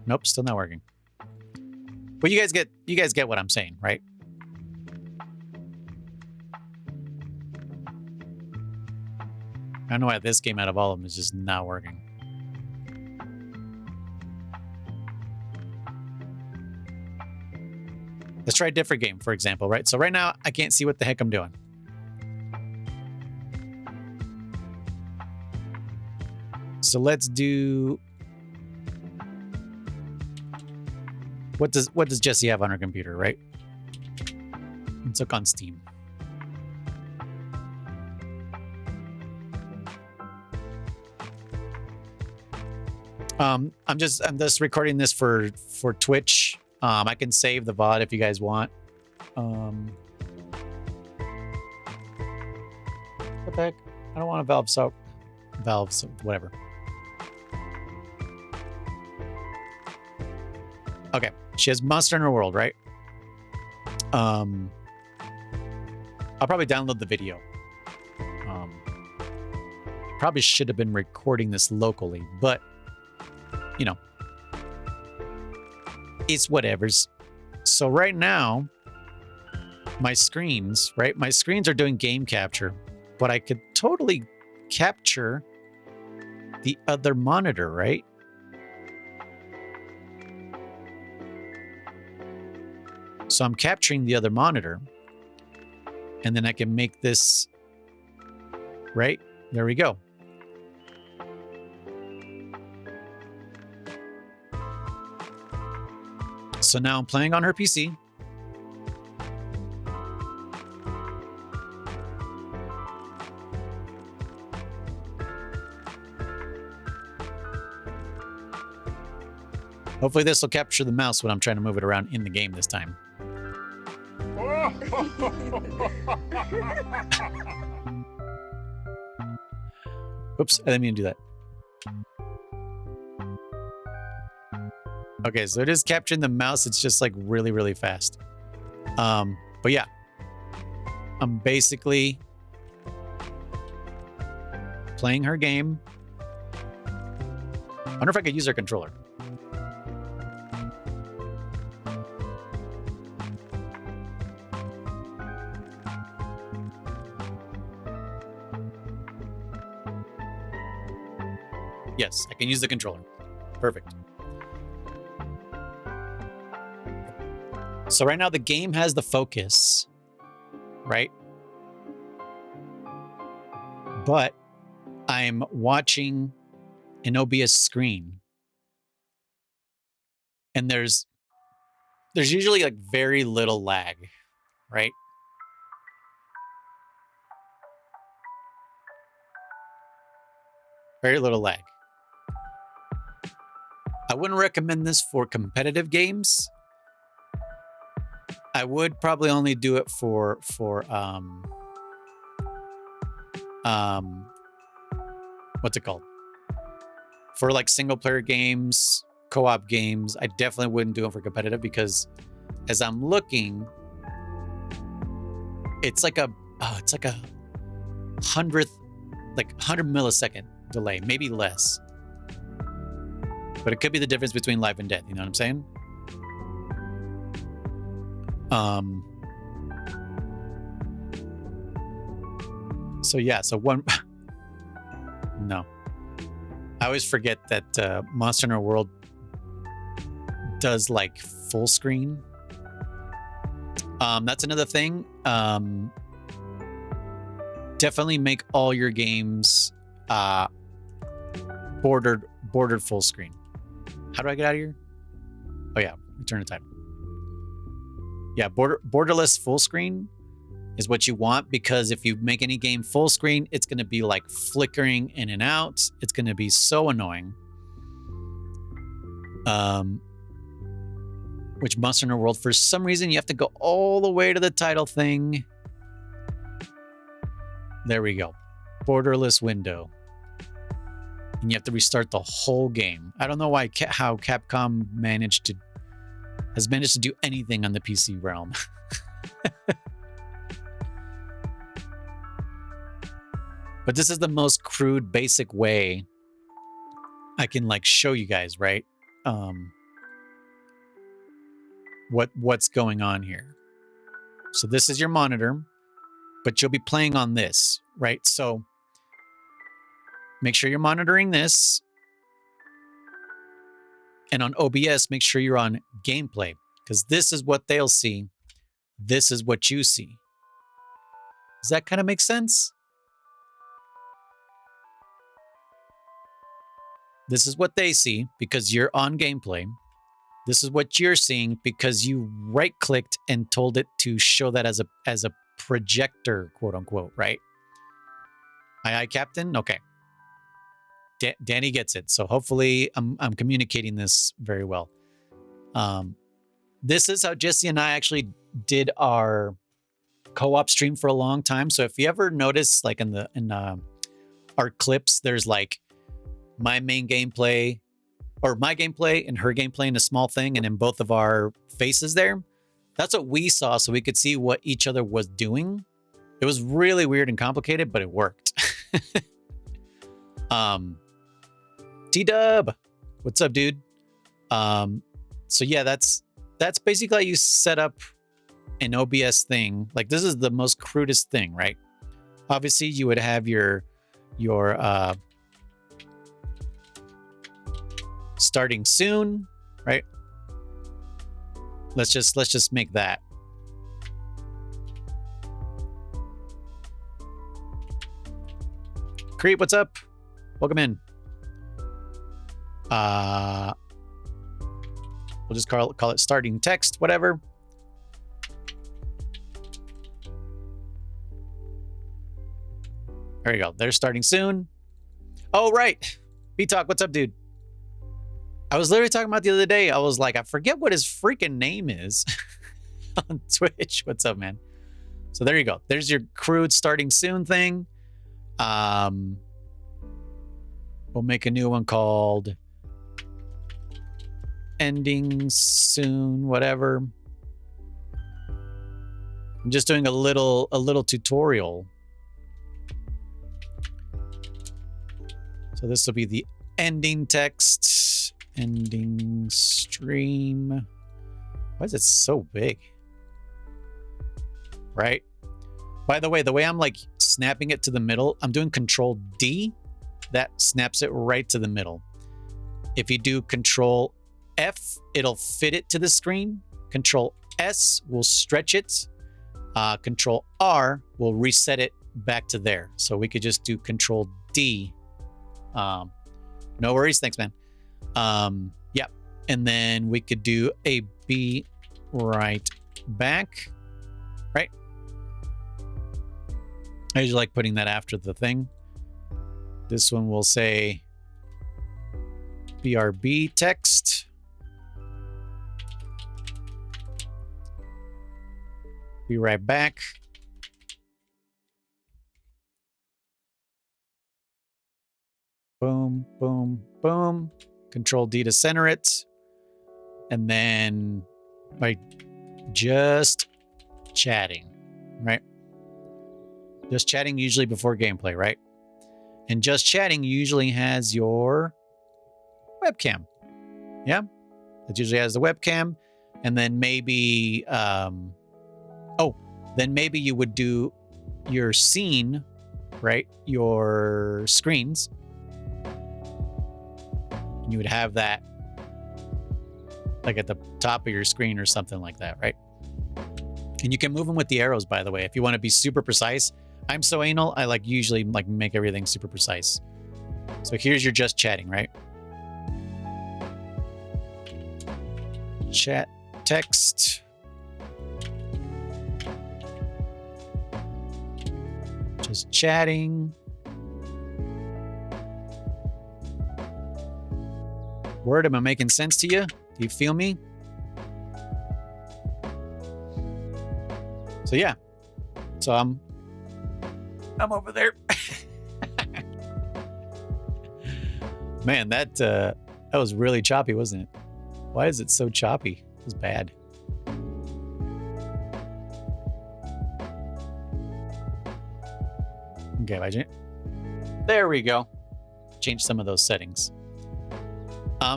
Nope, still not working. But you guys get what I'm saying, right? I don't know why this game out of all of them is just not working. Let's try a different game, for example, right? So right now, I can't see what the heck I'm doing. So let's do... What does Jesse have on her computer, right? Let's look on Steam. I'm just recording this for Twitch. I can save the VOD if you guys want. What the heck? I don't want a Valve, so whatever. Okay, she has Monster in her world, right? I'll probably download the video. Probably should have been recording this locally, but you know, it's whatevers. So right now, my screens, right? My screens are doing game capture, but I could totally capture the other monitor, right? So I'm capturing the other monitor, and then I can make this, right? There we go. So now I'm playing on her PC. Hopefully this will capture the mouse when I'm trying to move it around in the game this time. Oops, I didn't mean to do that. Okay, so it is capturing the mouse. It's just like really, really fast. But yeah, I'm basically playing her game. I wonder if I could use her controller. Yes, I can use the controller. Perfect. So right now the game has the focus, right? But I'm watching an OBS screen. And there's usually like very little lag, right? Very little lag. I wouldn't recommend this for competitive games. I would probably only do it for what's it called? For like single player games, co-op games. I definitely wouldn't do it for competitive because as I'm looking, it's like a 100 millisecond delay, maybe less. But it could be the difference between life and death, you know what I'm saying? So yeah, so one no. I always forget that Monster Hunter World does like full screen. That's another thing. Definitely make all your games bordered full screen. How do I get out of here? Oh yeah, return to title. Yeah, borderless full screen is what you want, because if you make any game full screen, it's going to be like flickering in and out. It's going to be so annoying. Which Monster Hunter World, for some reason, you have to go all the way to the title thing. There we go. Borderless window. And you have to restart the whole game. I don't know how Capcom has managed to do anything on the PC realm. But this is the most crude, basic way I can like show you guys, right? What's going on here. So this is your monitor, but you'll be playing on this, right? So make sure you're monitoring this. And on OBS, make sure you're on gameplay, because this is what they'll see. This is what you see. Does that kind of make sense? This is what they see because you're on gameplay. This is what you're seeing because you right-clicked and told it to show that as a projector, quote unquote, right? Aye, Captain? Okay. Danny gets it. So hopefully I'm communicating this very well. This is how Jesse and I actually did our co-op stream for a long time. So if you ever notice, like in our clips, there's like my main gameplay, or my gameplay and her gameplay in a small thing, and then both of our faces there. That's what we saw, so we could see what each other was doing. It was really weird and complicated, but it worked. T-Dub, what's up, dude? So yeah, that's basically how you set up an OBS thing. Like, this is the most crudest thing, right? Obviously, you would have your starting soon, right? Let's just make that. Creep, what's up? Welcome in. We'll just call it starting text, whatever. There you go. They're starting soon. Oh, right. B-Talk, what's up, dude? I was literally talking about the other day. I was like, I forget what his freaking name is on Twitch. What's up, man? So there you go. There's your crude starting soon thing. We'll make a new one called ending soon, whatever. I'm just doing a little tutorial. So this will be the ending text, ending stream. Why is it so big? Right? By the way I'm like snapping it to the middle, I'm doing Control D that snaps it right to the middle. If you do Control F, it'll fit it to the screen. Control S will stretch it. Control R will reset it back to there. So we could just do Control D. No worries. Thanks, man. Yep. And then we could do a B right back. Right? I usually like putting that after the thing. This one will say BRB text. Be right back. Boom, boom, boom. Control D to center it. And then by just chatting, right? Just chatting usually before gameplay, right? And just chatting usually has your webcam. Yeah? It usually has the webcam. And then maybe, then maybe you would do your scene, right? Your screens. And you would have that like at the top of your screen or something like that, right? And you can move them with the arrows, by the way, if you want to be super precise. I'm so anal, I usually make everything super precise. So here's your just chatting, right? Chat text. Just chatting. Word, am I making sense to you? Do you feel me? So yeah. So I'm over there. Man, that was really choppy, wasn't it? Why is it so choppy? It was bad. Okay, there we go. Change some of those settings.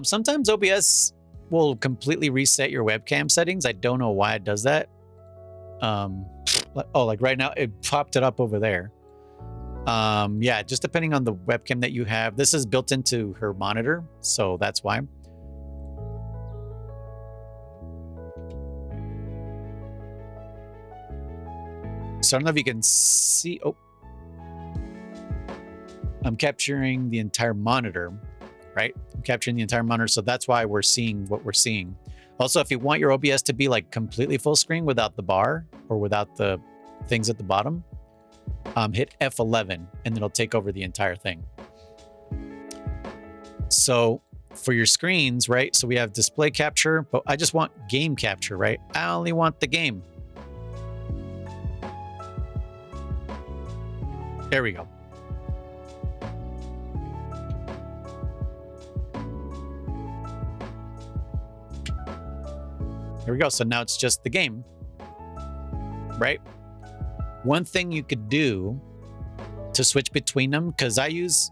Sometimes OBS will completely reset your webcam settings. I don't know why it does that. Like right now, it popped it up over there. Yeah, just depending on the webcam that you have. This is built into her monitor, so that's why. So I don't know if you can see. Oh, I'm capturing the entire monitor, right? I'm capturing the entire monitor, so that's why we're seeing what we're seeing. Also, if you want your OBS to be completely full screen without the bar or without the things at the bottom, hit F11 and it'll take over the entire thing. So for your screens, right? So we have display capture, but I just want game capture, right? I only want the game. There we go. There we go. So now it's just the game, right? One thing you could do to switch between them, because I use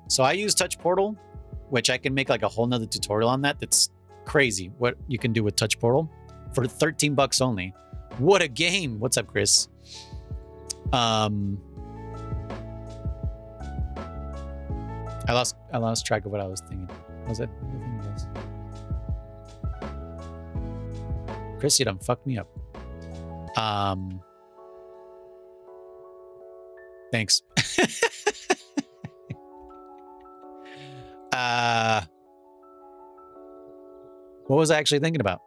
Touch Portal, which I can make a whole nother tutorial on that. That's crazy what you can do with Touch Portal for 13 bucks only. What a game. What's up, Chris? I lost track of what I was thinking. What was it? Chris, you done fucked me up. Thanks. What was I actually thinking about?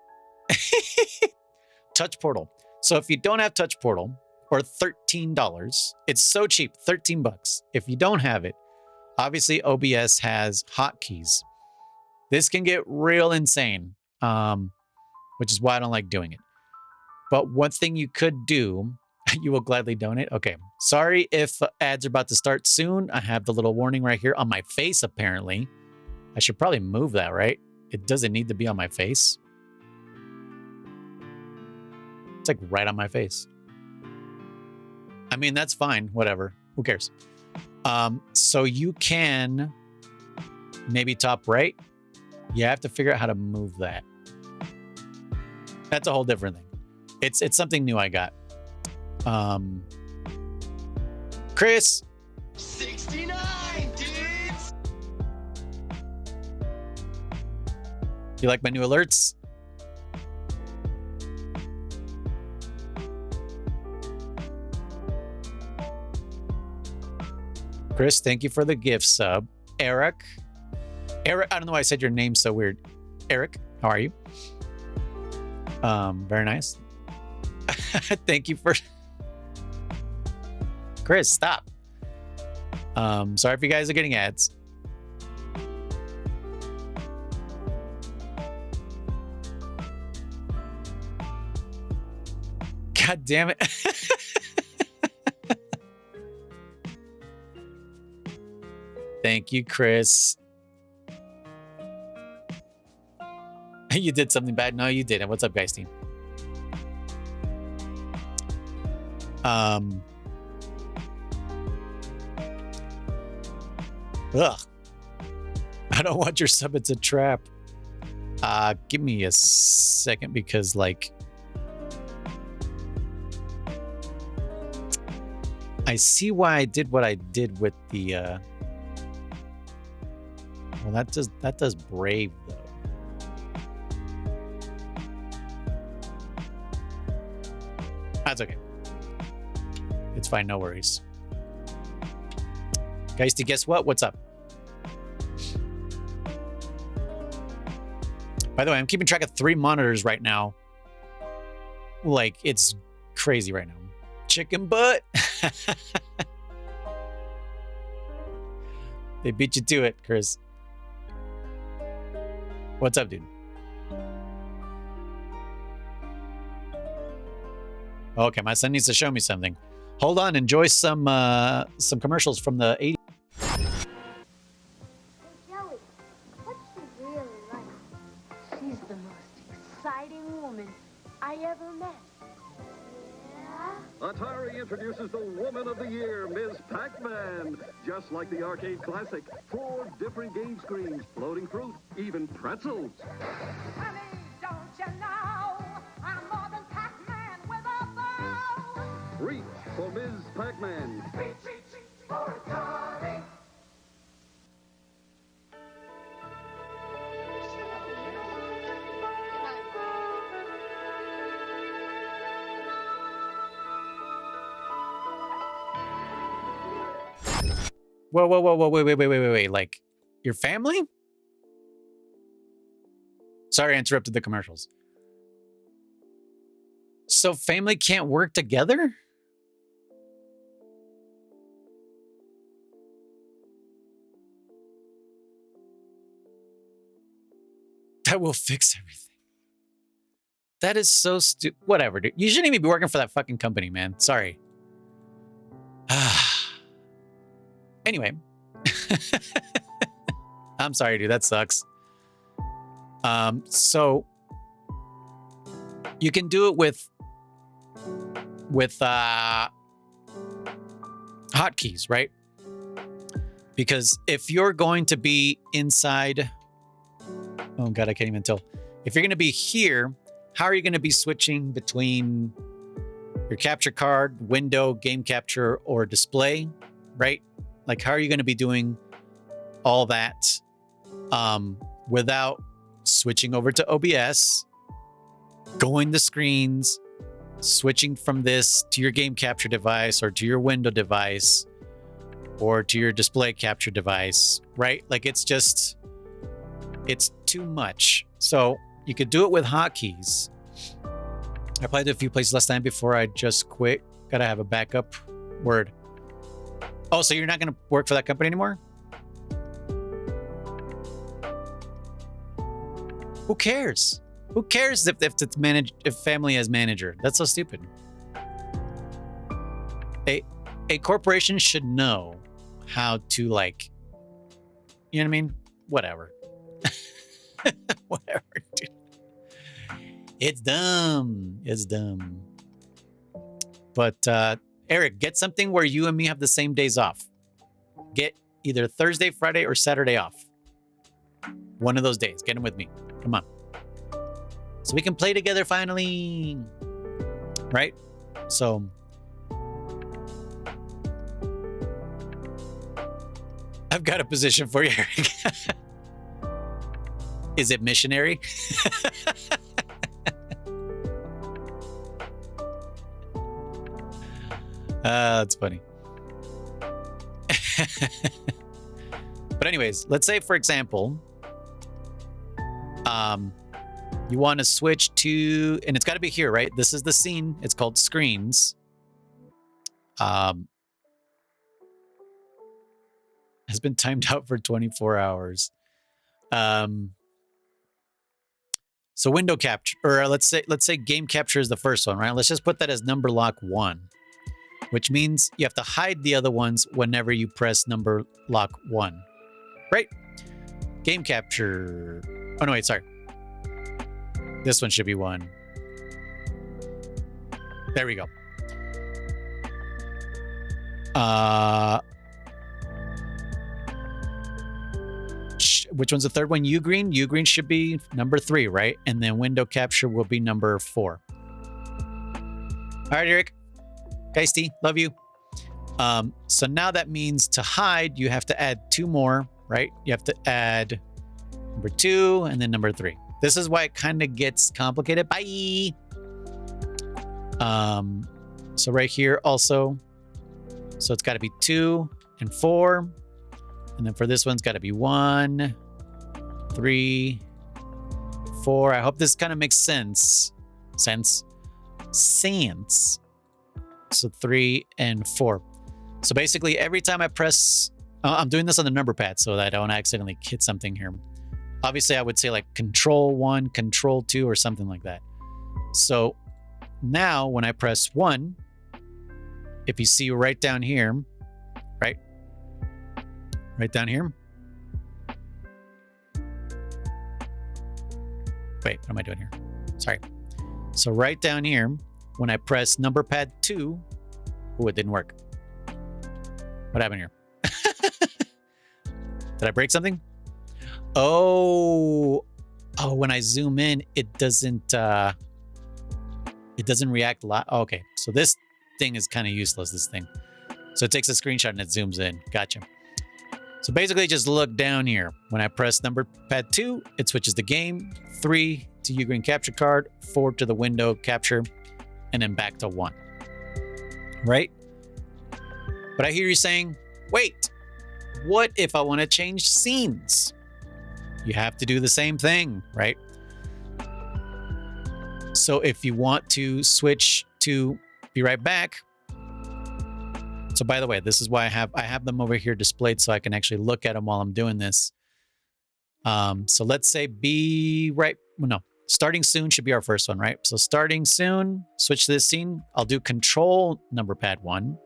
Touch Portal. So if you don't have Touch Portal, or $13, it's so cheap, 13 bucks. If you don't have it, obviously OBS has hotkeys. This can get real insane, which is why I don't like doing it. But one thing you could do, you will gladly donate. Okay. Sorry if ads are about to start soon. I have the little warning right here on my face, apparently. I should probably move that, right? It doesn't need to be on my face. It's right on my face. I mean, that's fine. Whatever. Who cares? So you can maybe top right. You have to figure out how to move that. That's a whole different thing. It's something new I got. Chris. 69, dudes. you like my new alerts? Chris, thank you for the gift sub. Eric, I don't know why I said your name so weird. Eric, how are you? Very nice. Thank you for... Chris, stop. Sorry if you guys are getting ads. God damn it. Thank you, Chris. You did something bad? No, you didn't. What's up, guys team? Ugh. I don't want your sub. It's a trap. Give me a second because, like, I see why I did what I did with the. Well, that does Brave though. That's okay. It's fine, no worries. Guys, to guess what? What's up? By the way, I'm keeping track of 3 monitors right now. Like, it's crazy right now. Chicken butt. They beat you to it, Chris. What's up, dude? Okay, my son needs to show me something. Hold on, enjoy some commercials from the 80s. Hey, Joey, what's she really like? She's the most exciting woman I ever met. Yeah? Atari introduces the Woman of the Year, Ms. Pac-Man. Just like the arcade classic, 4 different game screens, floating fruit, even pretzels. Honey, don't you know I'm more than Pac-Man with a bow? Reach for Ms. Pac-Man. Reach for Atari. Whoa, wait. Like, your family? Sorry, I interrupted the commercials. So family can't work together? That will fix everything. That is so stupid. Whatever, dude. You shouldn't even be working for that fucking company, man. Sorry. Anyway. I'm sorry, dude. That sucks. So you can do it with hotkeys, right? Because if you're going to be inside, oh God, I can't even tell. If you're going to be here, how are you going to be switching between your capture card, window, game capture, or display, right? Like, how are you going to be doing all that without switching over to OBS, going to screens, switching from this to your game capture device or to your window device or to your display capture device, right? Like, it's too much. So you could do it with hotkeys. I played a few places last time before I just quit. Gotta have a backup. Word. Oh, so you're not going to work for that company anymore? Who cares? Who cares if it's if family as manager? That's so stupid. A corporation should know how to, like, you know what I mean? Whatever. Whatever, dude. It's dumb. It's dumb. But Eric, get something where you and me have the same days off. Get either Thursday, Friday, or Saturday off. One of those days. Get them with me. Come on. So we can play together finally. Right? So I've got a position for you, Eric. Is it missionary? That's funny. But anyways, let's say, for example, you want to switch to, and it's got to be here, right? This is the scene. It's called screens. Has been timed out for 24 hours. So window capture, or let's say game capture is the first one, right? Let's just put that as number lock 1, which means you have to hide the other ones whenever you press number lock 1, right? Game capture. Oh no, wait, sorry. This one should be 1. There we go. Which one's the third one? U green? U green should be number 3, right? And then window capture will be number 4. All right, Eric. Geisty, love you. So now that means to hide, you have to add 2 more, right? You have to add number 2 and then number 3. This is why it kind of gets complicated. Bye. So right here also. So it's got to be 2 and 4. And then for this one's got to be 1, 3, 4. I hope this kind of makes sense. Sense. So 3 and 4. So basically every time I press, I'm doing this on the number pad so that I don't accidentally hit something here. Obviously I would say like control 1, control 2 or something like that. So now when I press 1, if you see right down here, right? Right down here. Wait, what am I doing here? Sorry. So right down here, when I press number pad 2, oh, it didn't work. What happened here? Did I break something? Oh, when I zoom in, it doesn't react live. Oh, okay, so this thing is kind of useless, this thing. So it takes a screenshot and it zooms in. Gotcha. So basically just look down here. When I press number pad 2, it switches the game, 3 to Ugreen capture card, 4 to the window capture, and then back to 1. Right? But I hear you saying, wait, what if I want to change scenes? You have to do the same thing, right? So if you want to switch to be right back. So by the way, this is why I have them over here displayed so I can actually look at them while I'm doing this. So let's say starting soon should be our first one, right? So starting soon, switch to this scene. I'll do control number pad 1,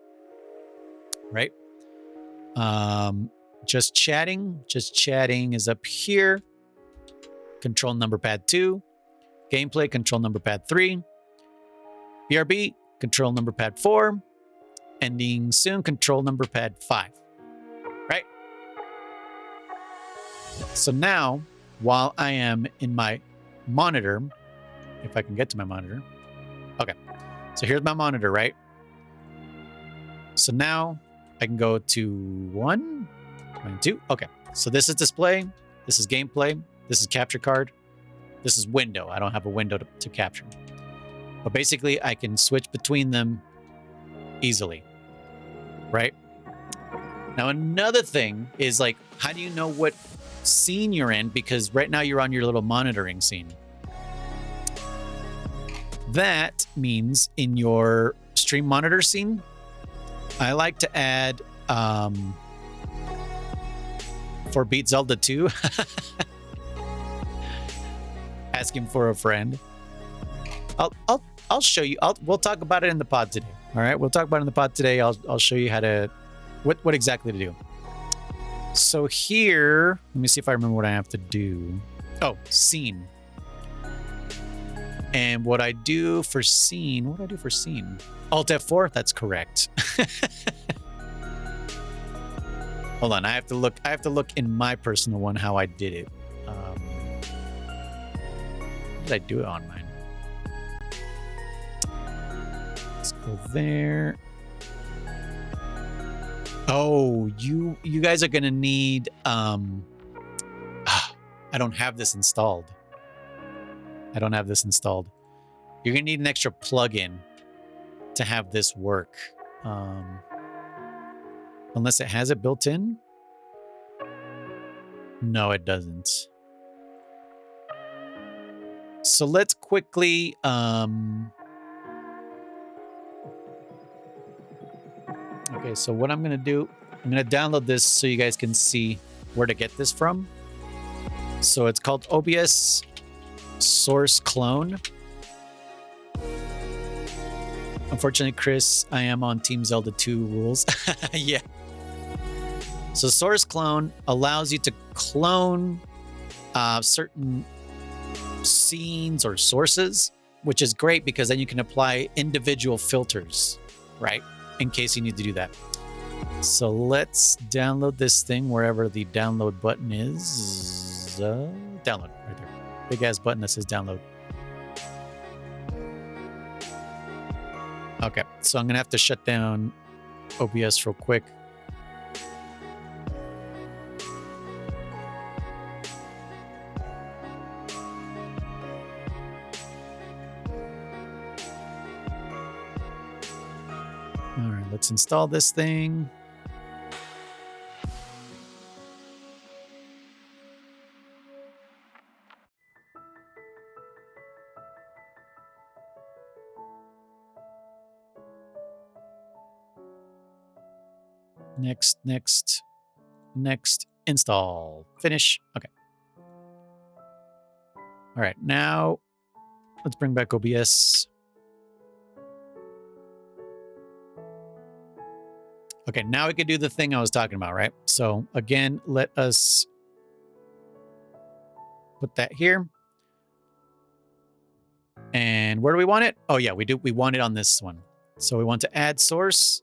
right? Just chatting is up here. Control number pad 2. Gameplay, control number pad 3. BRB, control number pad 4. Ending soon, control number pad 5. Right? So now, while I am in my monitor, if I can get to my monitor. Okay. So here's my monitor, right? So now I can go to 1, 2. Okay. So this is display. This is gameplay. This is capture card. This is window. I don't have a window to capture. But basically, I can switch between them easily. Right? Now, another thing is like, how do you know what scene you're in? Because right now you're on your little monitoring scene. That means in your stream monitor scene, I like to add for Beat Zelda 2. Asking for a friend. I'll show you. We'll talk about it in the pod today. All right, we'll talk about it in the pod today. I'll show you how to what exactly to do. So here, let me see if I remember what I have to do. Oh, scene. And what I do for scene, Alt F4, that's correct. Hold on, I have to look in my personal one how I did it. What did I do it on mine? Let's go there. Oh, you guys are gonna need I I don't have this installed. I don't have this installed. You're gonna need an extra plugin to have this work. Unless it has it built in. No, it doesn't. So let's quickly okay, so what I'm gonna do, I'm gonna download this so you guys can see where to get this from. So it's called OBS Source Clone. Unfortunately, Chris, I am on Team Zelda 2 rules. Yeah. So Source Clone allows you to clone certain scenes or sources, which is great because then you can apply individual filters, right? In case you need to do that. So let's download this thing wherever the download button is. Download right there. Big ass button that says download. Okay, so I'm gonna have to shut down OBS real quick. All right, let's install this thing. Next, install, finish. Okay. All right, now let's bring back OBS. Okay, now we can do the thing I was talking about, right? So again, let us put that here. And where do we want it? Oh yeah, we do. We want it on this one. So we want to add source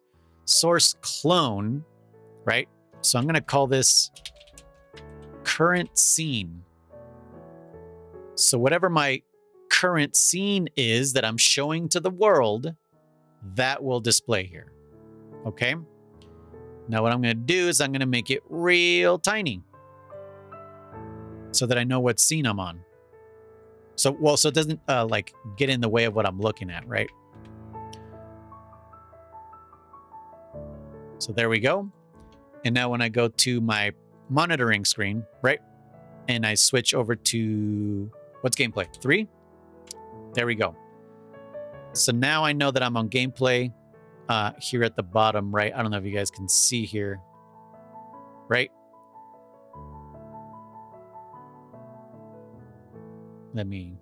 clone, right? So I'm going to call this current scene. So whatever my current scene is that I'm showing to the world, that will display here. Okay. Now what I'm going to do is I'm going to make it real tiny so that I know what scene I'm on. So it doesn't like get in the way of what I'm looking at, right? So there we go. And now when I go to my monitoring screen, right? And I switch over to, what's gameplay? 3? There we go. So now I know that I'm on gameplay here at the bottom, right? I don't know if you guys can see here, right? Let me,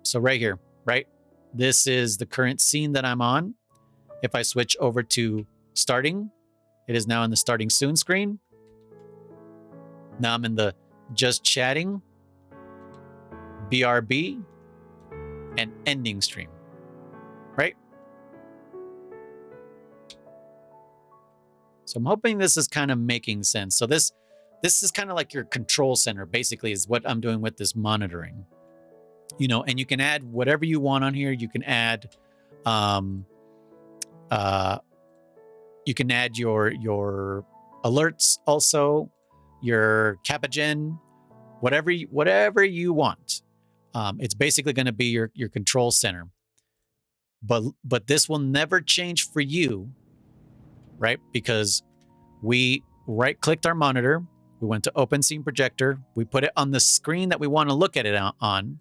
so right here, right? This is the current scene that I'm on. If I switch over to starting, it is now in the starting soon screen. Now I'm in the just chatting, BRB, and ending stream, right? So I'm hoping this is kind of making sense. So this is kind of like your control center, basically, is what I'm doing with this monitoring. You know, and you can add whatever you want on here. You can add your alerts also, your Capagen, whatever you want. It's basically going to be your control center. But this will never change for you, right? Because we right-clicked our monitor, we went to Open Scene Projector, we put it on the screen that we want to look at it on.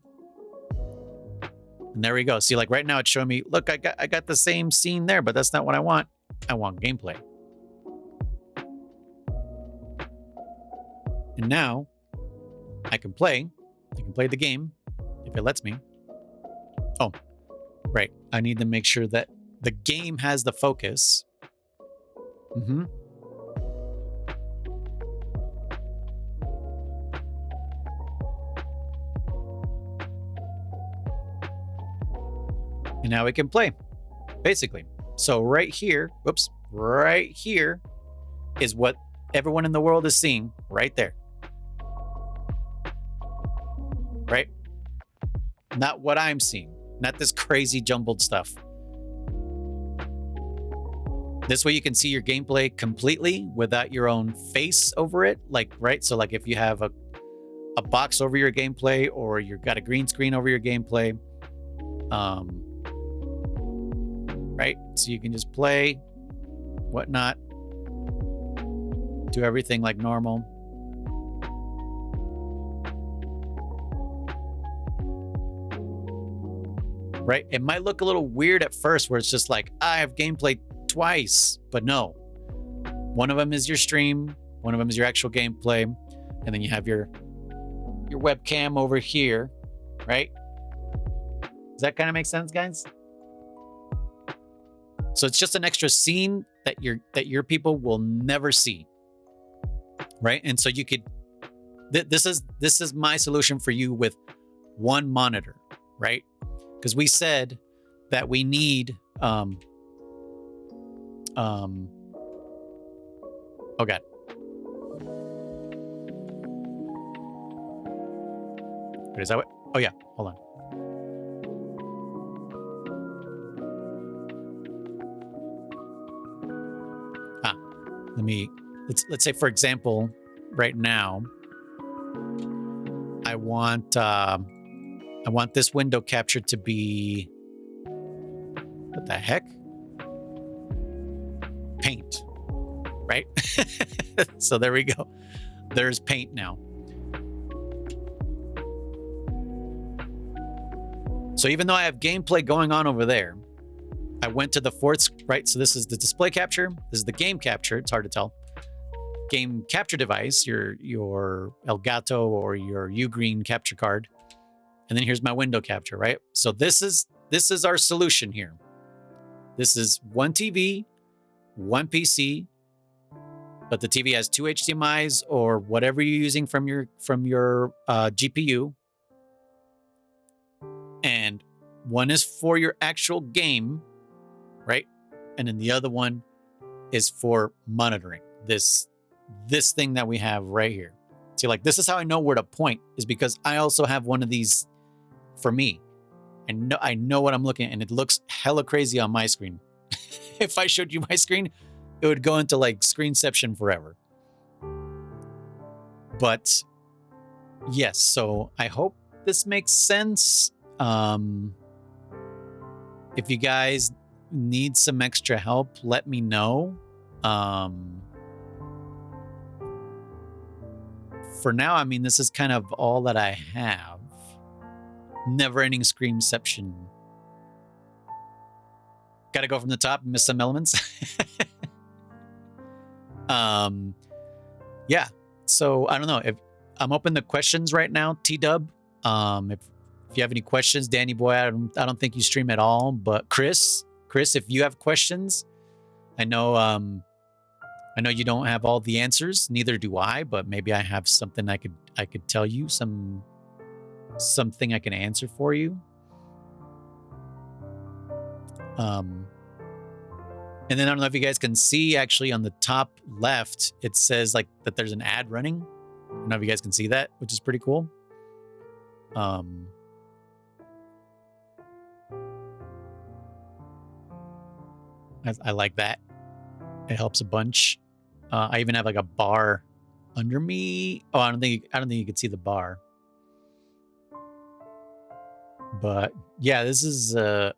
And there we go. See, like right now it's showing me, look, I got the same scene there, but that's not what I want. I want gameplay. And now I can play the game if it lets me. Oh, right. I need to make sure that the game has the focus. Mm-hmm. And now we can play, basically. So right here, right here is what everyone in the world is seeing right there. Right? Not what I'm seeing. Not this crazy jumbled stuff. This way you can see your gameplay completely without your own face over it. Like, right? So like if you have a box over your gameplay or you've got a green screen over your gameplay, right? So you can just play, whatnot, do everything like normal. Right? It might look a little weird at first where it's just like, I have gameplay twice, but no. One of them is your stream, one of them is your actual gameplay, and then you have your webcam over here, right? Does that kind of make sense, guys? So it's just an extra scene that your people will never see, right? And so you could, this is my solution for you with one monitor, right? Because we said that we need oh god. Wait, is that what? Oh yeah, hold on. Let's say for example, right now, I want this window capture to be, what the heck? Paint, right? So there we go. There's paint now. So even though I have gameplay going on over there, I went to the fourth, right? So this is the display capture. This is the game capture. It's hard to tell. Game capture device, your Elgato or your Ugreen capture card. And then here's my window capture, right? So this is our solution here. This is one TV, one PC, but the TV has two HDMIs or whatever you're using from your GPU. And one is for your actual game, right? And then the other one is for monitoring this thing that we have right here. See, like, this is how I know where to point, is because I also have one of these for me. I know what I'm looking at, and it looks hella crazy on my screen. If I showed you my screen, it would go into like screenception forever. But yes, so I hope this makes sense. If you guys need some extra help, let me know. For now, I mean, this is kind of all that I have. Never-ending screenception. Got to go from the top and miss some elements. Yeah. So I don't know if I'm open to questions right now. T-Dub. If you have any questions, Danny Boy, I don't think you stream at all. But Chris, if you have questions, I know you don't have all the answers. Neither do I. But maybe I have something I could tell you, something I can answer for you. And then I don't know if you guys can see, actually on the top left, it says like that there's an ad running. I don't know if you guys can see that, which is pretty cool. I like that. It helps a bunch. I even have like a bar under me. Oh, I don't think you can see the bar. But yeah, this is I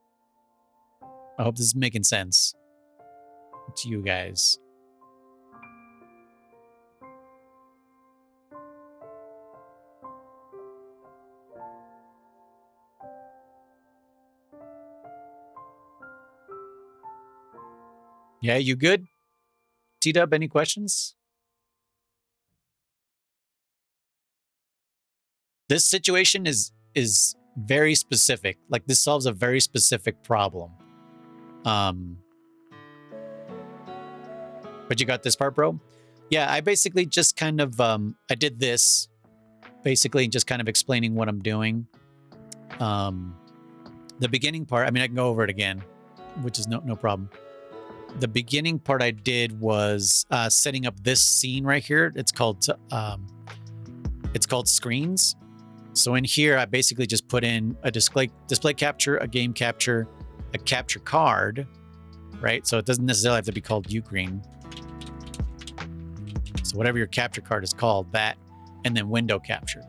hope this is making sense to you guys. Yeah, you good? T-Dub, any questions? This situation is very specific. Like, this solves a very specific problem. But you got this part, bro? Yeah, I basically just kind of I did this basically just kind of explaining what I'm doing. The beginning part, I mean, I can go over it again, which is no problem. The beginning part I did was setting up this scene right here. It's called screens. So in here, I basically just put in a display capture, a game capture, a capture card, right? So it doesn't necessarily have to be called Ugreen. So whatever your capture card is called, that, and then window capture.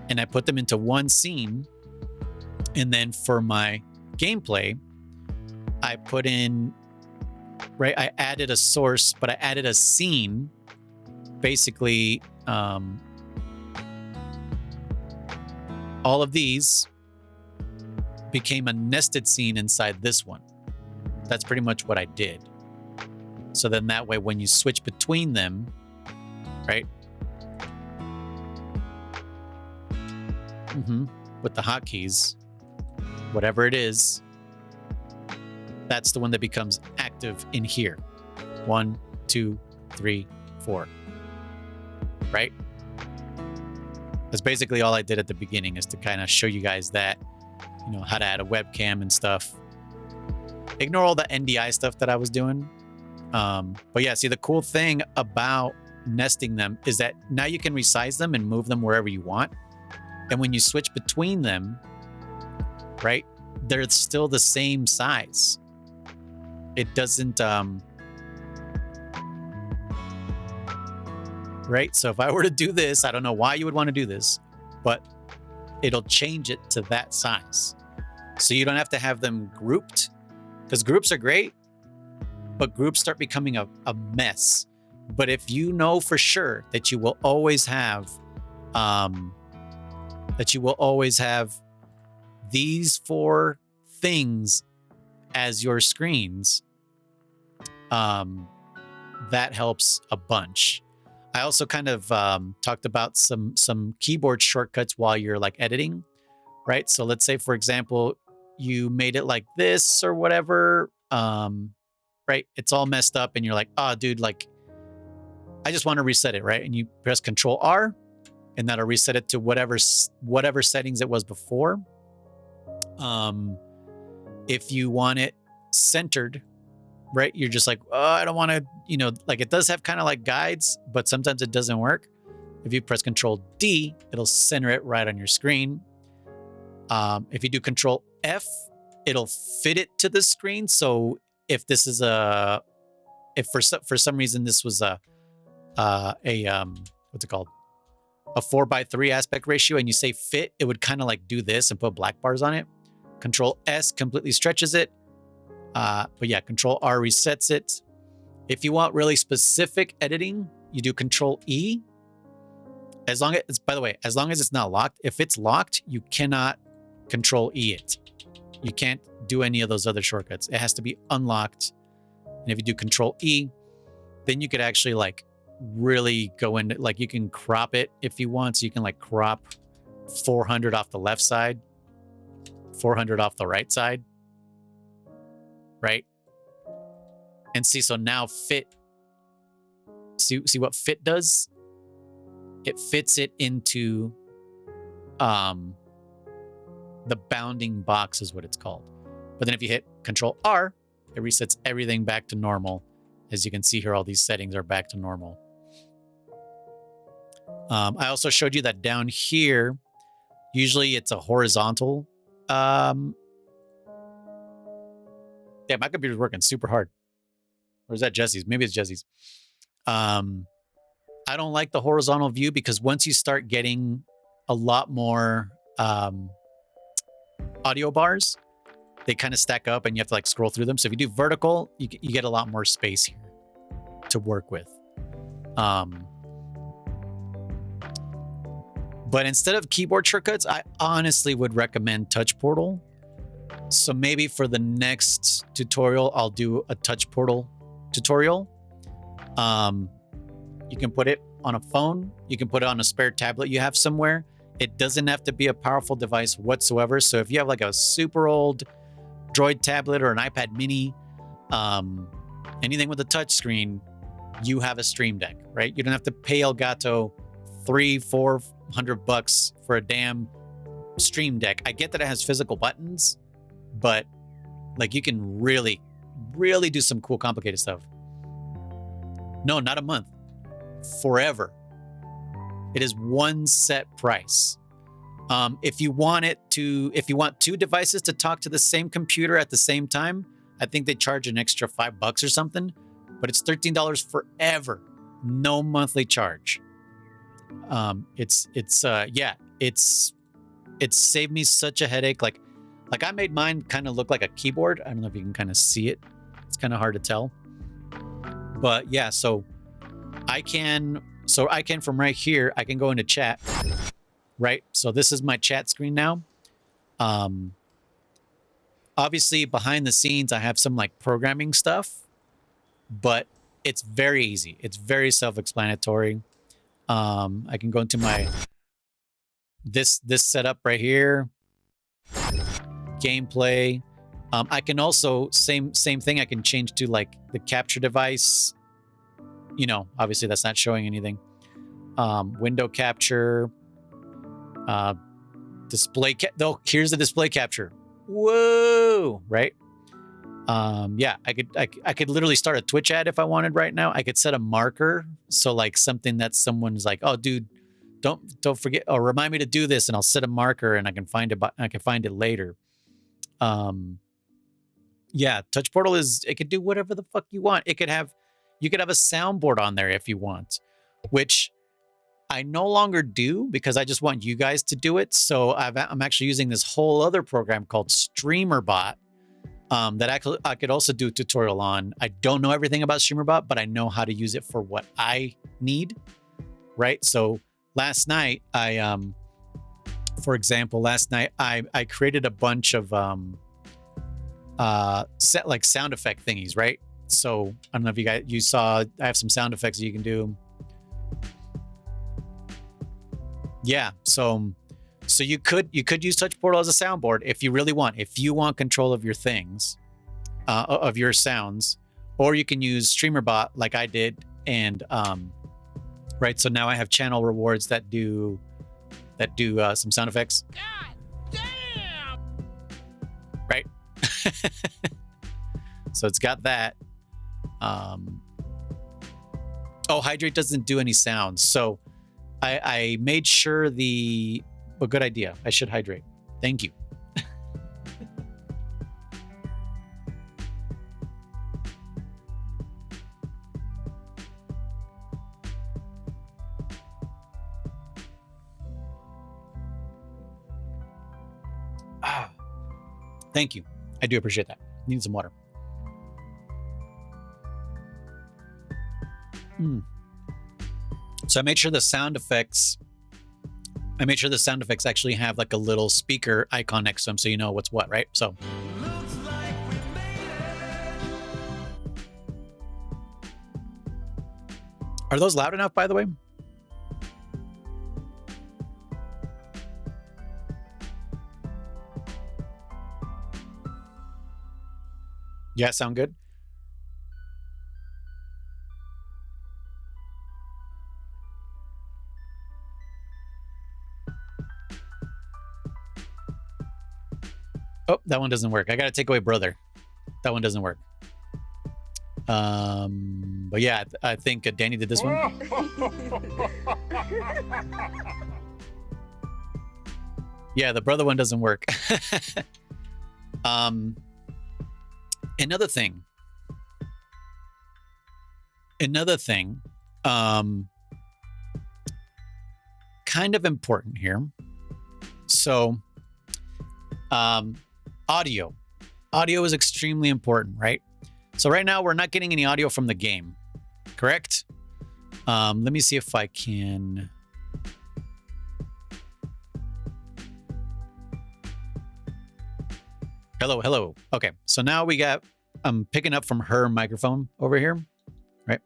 And I put them into one scene. And then for my gameplay, I put in, right, I added a source, but I added a scene. Basically, all of these became a nested scene inside this one. That's pretty much what I did. So then that way, when you switch between them, right? With the hotkeys, whatever it is, that's the one that becomes active in here. 1, 2, 3, 4. Right? That's basically all I did at the beginning, is to kind of show you guys that, you know, how to add a webcam and stuff. Ignore all the NDI stuff that I was doing. But yeah, see, the cool thing about nesting them is that now you can resize them and move them wherever you want. And when you switch between them, right, they're still the same size. It doesn't, right? So if I were to do this, I don't know why you would want to do this, but it'll change it to that size. So you don't have to have them grouped, because groups are great, but groups start becoming a mess. But if you know for sure that you will always have, these 4 things as your screens, that helps a bunch. I also kind of talked about some keyboard shortcuts while you're like editing, right? So let's say, for example, you made it like this or whatever, right? It's all messed up and you're like, oh, dude, like, I just want to reset it, right? And you press Control R, and that'll reset it to whatever settings it was before. If you want it centered, right? You're just like, oh, I don't want to, you know, like it does have kind of like guides, but sometimes it doesn't work. If you press Control D, it'll center it right on your screen. If you do Control F, it'll fit it to the screen. So if this is if for some reason this was what's it called? A 4:3 aspect ratio, and you say fit, it would kind of like do this and put black bars on it. Control S completely stretches it. But yeah, Control R resets it. If you want really specific editing, you do Control E. As long as, by the way, as long as it's not locked. If it's locked, you cannot Control E it. You can't do any of those other shortcuts. It has to be unlocked. And if you do Control E, then you could actually like really go into, like, you can crop it if you want. So you can like crop 400 off the left side, 400 off the right side, right? And see, so now fit, see what fit does? It fits it into the bounding box is what it's called. But then if you hit Control R, it resets everything back to normal. As you can see here, all these settings are back to normal. I also showed you that down here, usually it's a horizontal. Yeah, my computer's working super hard. Or is that Jesse's? Maybe it's Jesse's. I don't like the horizontal view because once you start getting a lot more audio bars, they kind of stack up and you have to like scroll through them. So if you do vertical, you get a lot more space here to work with. But instead of keyboard shortcuts, I honestly would recommend Touch Portal. So maybe for the next tutorial, I'll do a Touch Portal tutorial. You can put it on a phone. You can put it on a spare tablet you have somewhere. It doesn't have to be a powerful device whatsoever. So if you have like a super old Droid tablet or an iPad mini, anything with a touch screen, you have a Stream Deck, right? You don't have to pay Elgato $300-400 for a damn Stream Deck. I get that it has physical buttons, but like you can really, really do some cool, complicated stuff. No, not a month. Forever. It is one set price. If you want 2 devices to talk to the same computer at the same time, I think they charge an extra $5 or something, but it's $13 forever. No monthly charge. It's saved me such a headache. Like I made mine kind of look like a keyboard. I don't know if you can kind of see it. It's kind of hard to tell. But yeah, so I can from right here, I can go into chat, right? So this is my chat screen now. Obviously behind the scenes, I have some like programming stuff, but it's very easy. It's very self-explanatory. I can go into my, this setup right here, gameplay. I can also, same thing, I can change to like the capture device. You know, obviously that's not showing anything. Window capture, display though, here's the display capture. Whoa, right? Yeah, I could literally start a Twitch ad if I wanted right now. I could set a marker, so like something that someone's like, oh dude, don't forget, or remind me to do this, and I'll set a marker and I can find it later. Yeah, Touch Portal it could do whatever the fuck you want. You could have a soundboard on there if you want, which I no longer do because I just want you guys to do it. So I'm actually using this whole other program called StreamerBot that I could also do a tutorial on. I don't know everything about StreamerBot, but I know how to use it for what I need, right? So last night, for example, I created a bunch of like sound effect thingies, right? So I don't know if you saw, I have some sound effects that you can do. Yeah, so you could use Touch Portal as a soundboard if you really want. If you want control of your things, of your sounds, or you can use StreamerBot like I did, and right. So now I have channel rewards that do some sound effects. God damn! Right. So it's got that. Oh, Hydrate doesn't do any sounds, so I made sure well, good idea. I should hydrate. Thank you. Thank you. I do appreciate that. Need some water. So I made sure the sound effects actually have like a little speaker icon next to them, so you know what's what, right? So are those loud enough, by the way? Yeah, sound good? Oh, that one doesn't work. I gotta take away brother. That one doesn't work. But yeah, I think Danny did this one. Yeah, the brother one doesn't work. Another thing, kind of important here. So, audio is extremely important, right? So right now we're not getting any audio from the game, correct? Let me see if I can. Hello. Okay, so now I'm picking up from her microphone over here, right?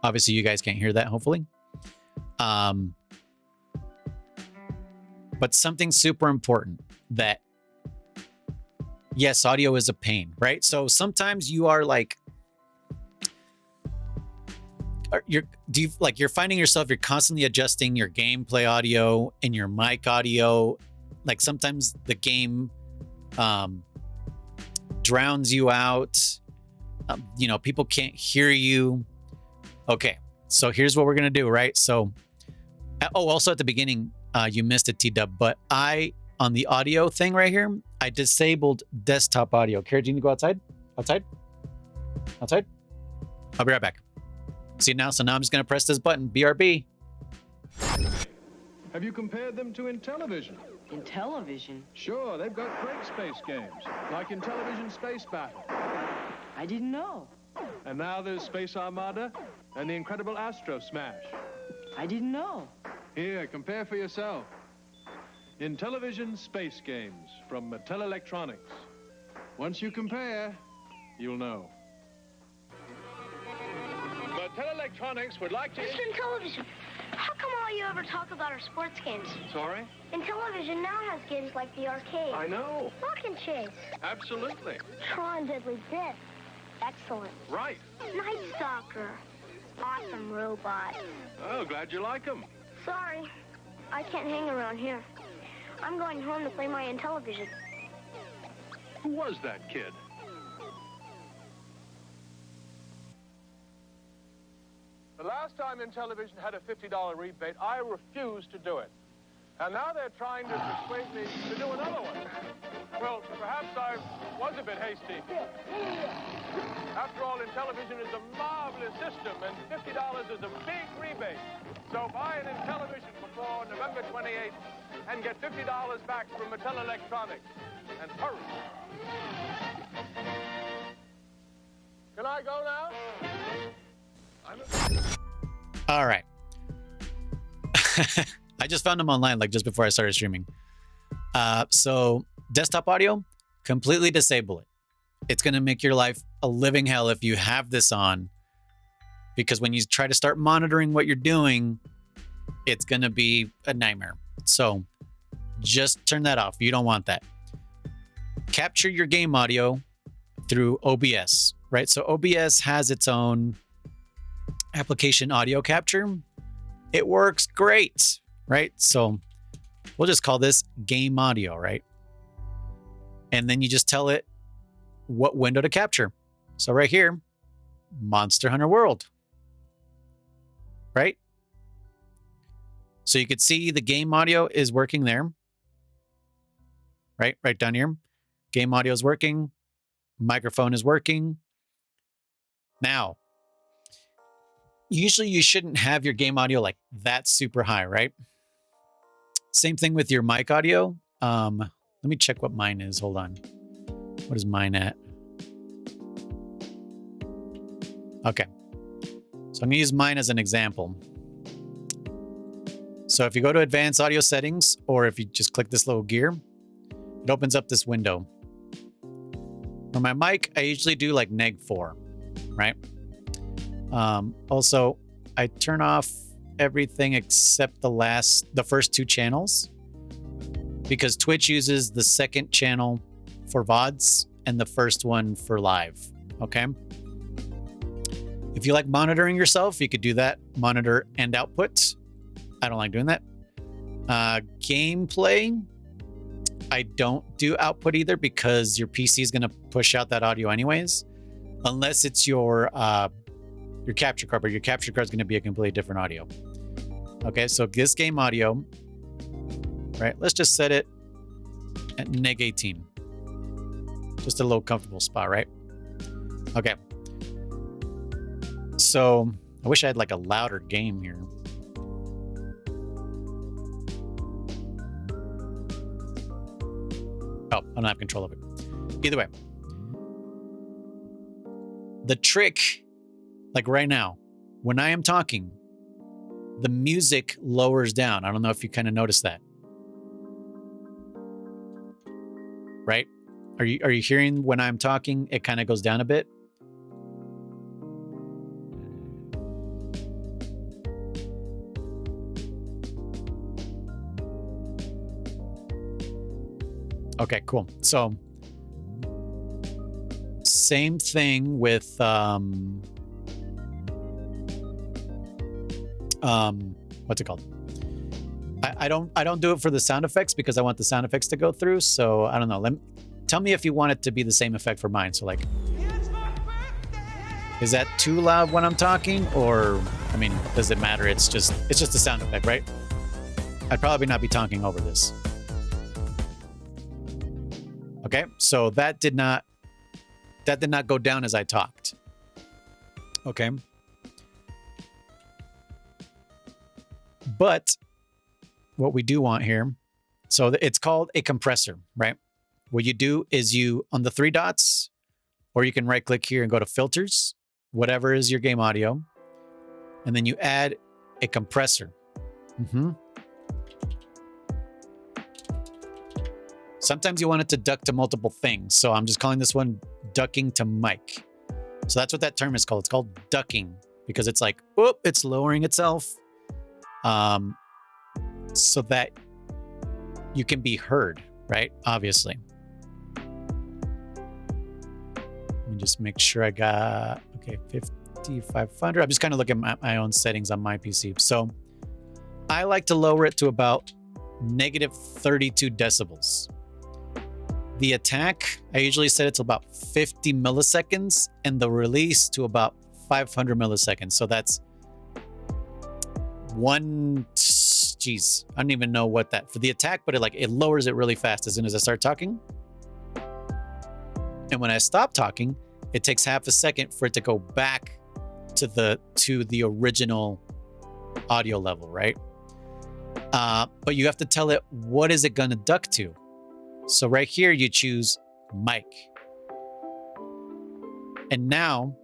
Obviously you guys can't hear that, hopefully. But something super important that, yes, audio is a pain, right? So sometimes you are like, you're finding yourself, you're constantly adjusting your gameplay audio and your mic audio. Like sometimes the game drowns you out. People can't hear you. Okay, so here's what we're gonna do, right? So, also at the beginning, you missed it, T-Dub, but I on the audio thing right here, I disabled desktop audio. Kara, do you need to go outside? Outside? Outside? I'll be right back. See now? So now I'm just going to press this button, BRB. Have you compared them to Intellivision? Intellivision? Sure, they've got great space games, like Intellivision Space Battle. I didn't know. And now there's Space Armada and the incredible Astro Smash. I didn't know. Here, compare for yourself. Intellivision Space Games from Mattel Electronics. Once you compare, you'll know. Mattel Electronics would like to... Mr. Intellivision, how come all you ever talk about are sports games? Sorry? Intellivision now has games like the arcade. I know. Rock and Chase. Absolutely. Tron Deadly Death. Excellent. Right. Night Stalker. Awesome robot. Oh, glad you like them. Sorry, I can't hang around here. I'm going home to play my Intellivision. Who was that kid? The last time Intellivision had a $50 rebate, I refused to do it. And now they're trying to persuade me to do another one. Well, perhaps I was a bit hasty. After all, Intellivision is a marvelous system, and $50 is a big rebate. So buy an Intellivision before November 28th and get $50 back from Mattel Electronics. And hurry. Can I go now? All right. I just found them online like just before I started streaming. So desktop audio, completely disable it. It's going to make your life a living hell if you have this on, because when you try to start monitoring what you're doing, it's going to be a nightmare. So just turn that off. You don't want that. Capture your game audio through OBS, right? So OBS has its own application audio capture. It works great, right? So we'll just call this game audio, right? And then you just tell it what window to capture. So right here, Monster Hunter World, right? So you could see the game audio is working there, right? Right down here. Game audio is working. Microphone is working. Now, usually you shouldn't have your game audio like that super high, right? Same thing with your mic audio. Let me check what mine is. Hold on. What is mine at? Okay. So I'm going to use mine as an example. So if you go to advanced audio settings, or if you just click this little gear, it opens up this window. For my mic, I usually do like -4, right? Also, I turn off everything except the first 2 channels, because Twitch uses the second channel for VODs and the first one for live. Okay. If you like monitoring yourself, you could do that. Monitor and output. I don't like doing that. Gameplay. I don't do output either, because your PC is going to push out that audio anyways, unless it's your capture card, but your capture card is going to be a completely different audio. Okay, so this game audio, right? Let's just set it at -18. Just a little comfortable spot, right? Okay. So I wish I had like a louder game here. Oh, I don't have control of it. Either way. The trick, like right now, when I am talking, the music lowers down. I don't know if you kind of noticed that. Right? Are you hearing when I'm talking, it kind of goes down a bit? Okay, cool. So same thing with what's it called? I don't do it for the sound effects because I want the sound effects to go through. So I don't know. Tell me if you want it to be the same effect for mine. So like, is that too loud when I'm talking, or I mean, does it matter? It's just a sound effect, right? I'd probably not be talking over this. Okay, so that did not go down as I talked. Okay. But what we do want here, so it's called a compressor, right? What you do is you, on the three dots, or you can right click here and go to filters, whatever is your game audio, and then you add a compressor. Sometimes you want it to duck to multiple things. So I'm just calling this one ducking to mic. So that's what that term is called. It's called ducking because it's like, whoop, it's lowering itself so that you can be heard, right? Obviously. Let me just make sure I got, okay, 5,500. I'm just kind of looking at my own settings on my PC. So I like to lower it to about negative 32 decibels. The attack, I usually set it to about 50 milliseconds and the release to about 500 milliseconds. So that's geez, I don't even know what that, for the attack, but it lowers it really fast as soon as I start talking. And when I stop talking, it takes half a second for it to go back to the original audio level, right? But you have to tell it what is it going to duck to. So right here, you choose mic. And now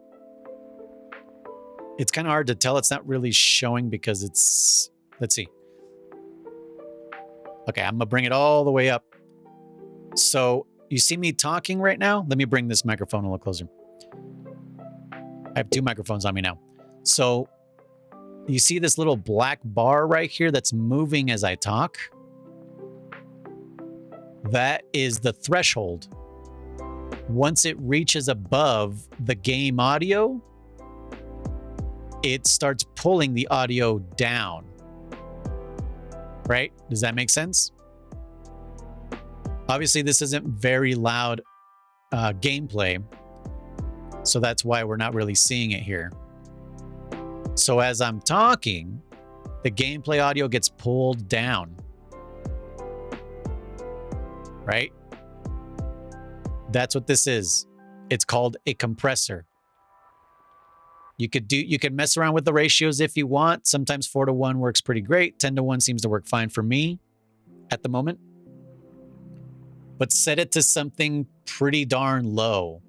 it's kind of hard to tell. It's not really showing because it's, let's see. Okay, I'm gonna bring it all the way up. So you see me talking right now? Let me bring this microphone a little closer. I have two microphones on me now. So you see this little black bar right here that's moving as I talk? That is the threshold. Once it reaches above the game audio, it starts pulling the audio down. Right? Does that make sense? Obviously, this isn't very loud gameplay, so that's why we're not really seeing it here. So as I'm talking, the gameplay audio gets pulled down. Right? That's what this is. It's called a compressor. You could mess around with the ratios if you want. Sometimes 4:1 works pretty great. 10:1 seems to work fine for me at the moment. But set it to something pretty darn low.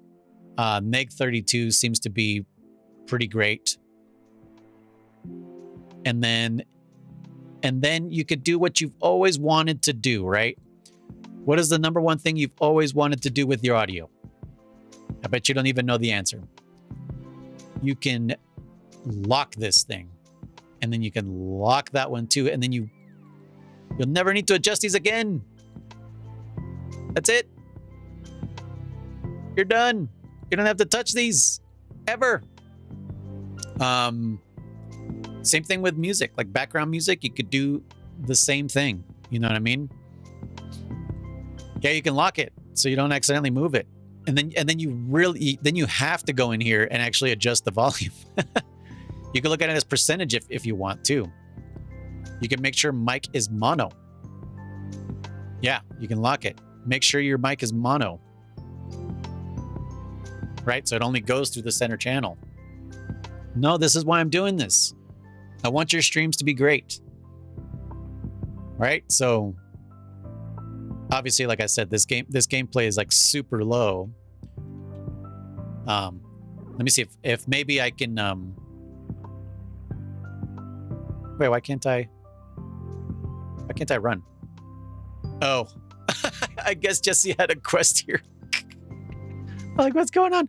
Neg 32 seems to be pretty great. And then you could do what you've always wanted to do, right? What is the number one thing you've always wanted to do with your audio? I bet you don't even know the answer. You can lock this thing, and then you can lock that one too, and then you'll never need to adjust these again. That's it. You're done. You don't have to touch these ever. Same thing with music, like background music. You could do the same thing. You know what I mean? Yeah, you can lock it so you don't accidentally move it. And then you have to go in here and actually adjust the volume. You can look at it as percentage if you want to. You can make sure mic is mono. Yeah, you can lock it. Make sure your mic is mono. Right? So it only goes through the center channel. No, this is why I'm doing this. I want your streams to be great. Right? So obviously, like I said, this gameplay is like super low. Let me see if maybe I can wait, why can't I run? Oh, I guess Jesse had a quest here. Like, what's going on?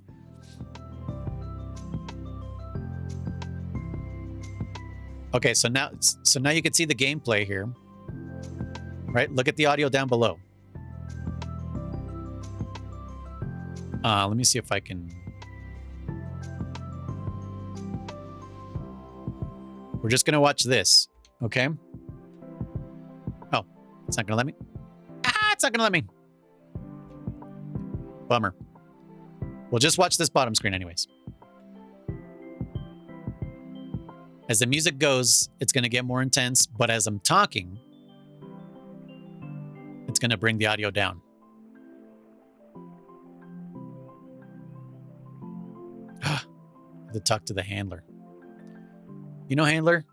Okay, so now you can see the gameplay here. Right? Look at the audio down below. Let me see if I can. We're just gonna watch this, okay? Oh, it's not gonna let me. It's not gonna let me. Bummer. We'll just watch this bottom screen anyways. As the music goes, it's gonna get more intense, but as I'm talking, it's gonna bring the audio down. to talk to the handler. You know, handler,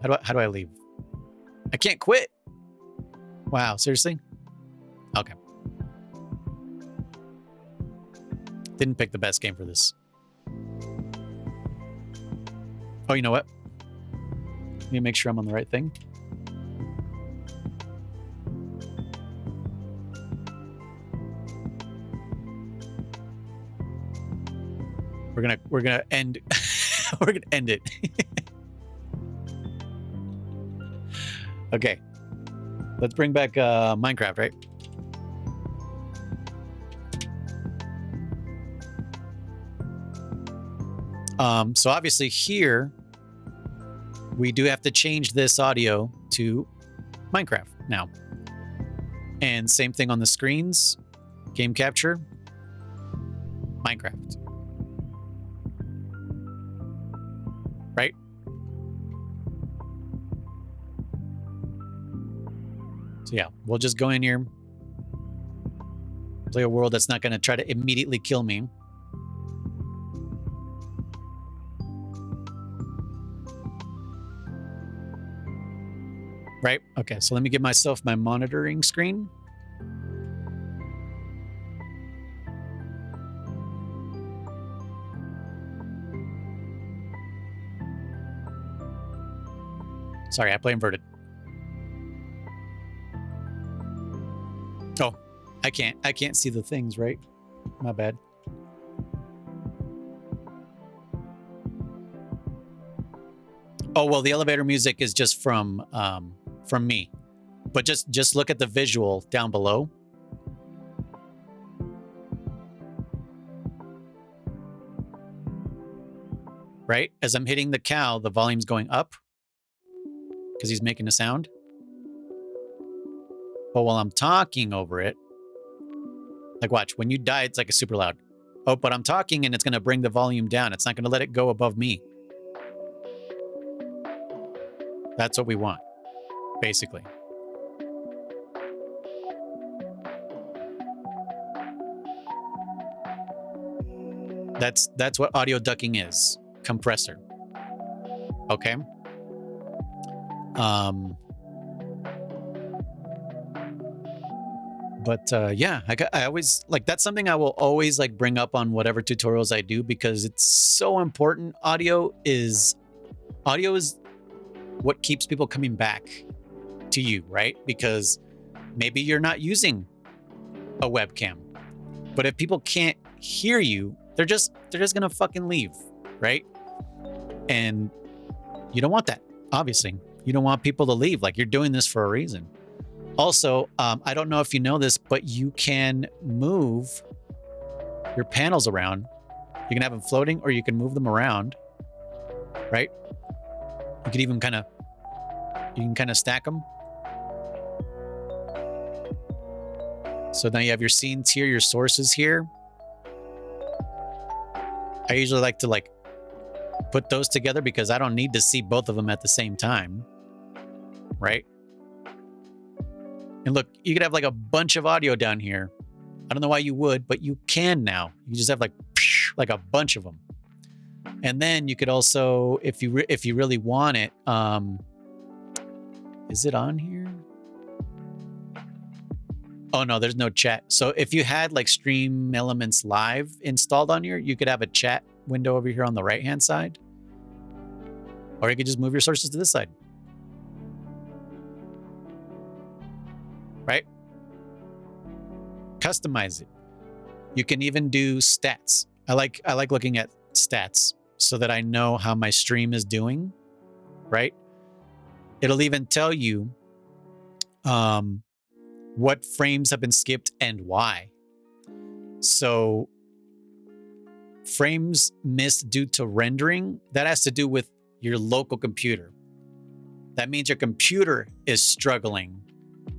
how do I leave? I can't quit. Wow, seriously? Okay. Didn't pick the best game for this. Oh, you know what? Let me make sure I'm on the right thing. We're gonna end we're gonna end it. Okay. Let's bring back Minecraft, right? So obviously here we do have to change this audio to Minecraft now. And same thing on the screens, game capture, Minecraft. Right? So yeah, we'll just go in here, play a world that's not going to try to immediately kill me. Right? Okay, so let me give myself my monitoring screen. Sorry, I play inverted. Oh, I can't see the things, right? My bad. Oh, well, the elevator music is just from me. But just look at the visual down below. Right? As I'm hitting the cow, the volume's going up because he's making a sound. But while I'm talking over it, like watch, when you die, it's like a super loud. Oh, but I'm talking and it's going to bring the volume down. It's not going to let it go above me. That's what we want, basically. That's what audio ducking is. Compressor. Okay. But yeah, I always like, that's something I will always like bring up on whatever tutorials I do because it's so important. Audio is what keeps people coming back to you, right? Because maybe you're not using a webcam, but if people can't hear you, they're just gonna fucking leave, right? And you don't want that, obviously. You don't want people to leave. Like, you're doing this for a reason. Also, I don't know if you know this, but you can move your panels around. You can have them floating or you can move them around, right? You could even kind of stack them. So now you have your scenes here, your sources here. I usually like to like put those together because I don't need to see both of them at the same time, right? And look, you could have like a bunch of audio down here. I don't know why you would, but you can now. You just have like a bunch of them. And then you could also, if you really want it, is it on here? Oh no, there's no chat. So if you had like Stream Elements Live installed on here, you could have a chat window over here on the right-hand side. Or you could just move your sources to this side. Right? Customize it. You can even do stats. I like looking at stats so that I know how my stream is doing, right? It'll even tell you what frames have been skipped and why. So frames missed due to rendering, that has to do with your local computer. That means your computer is struggling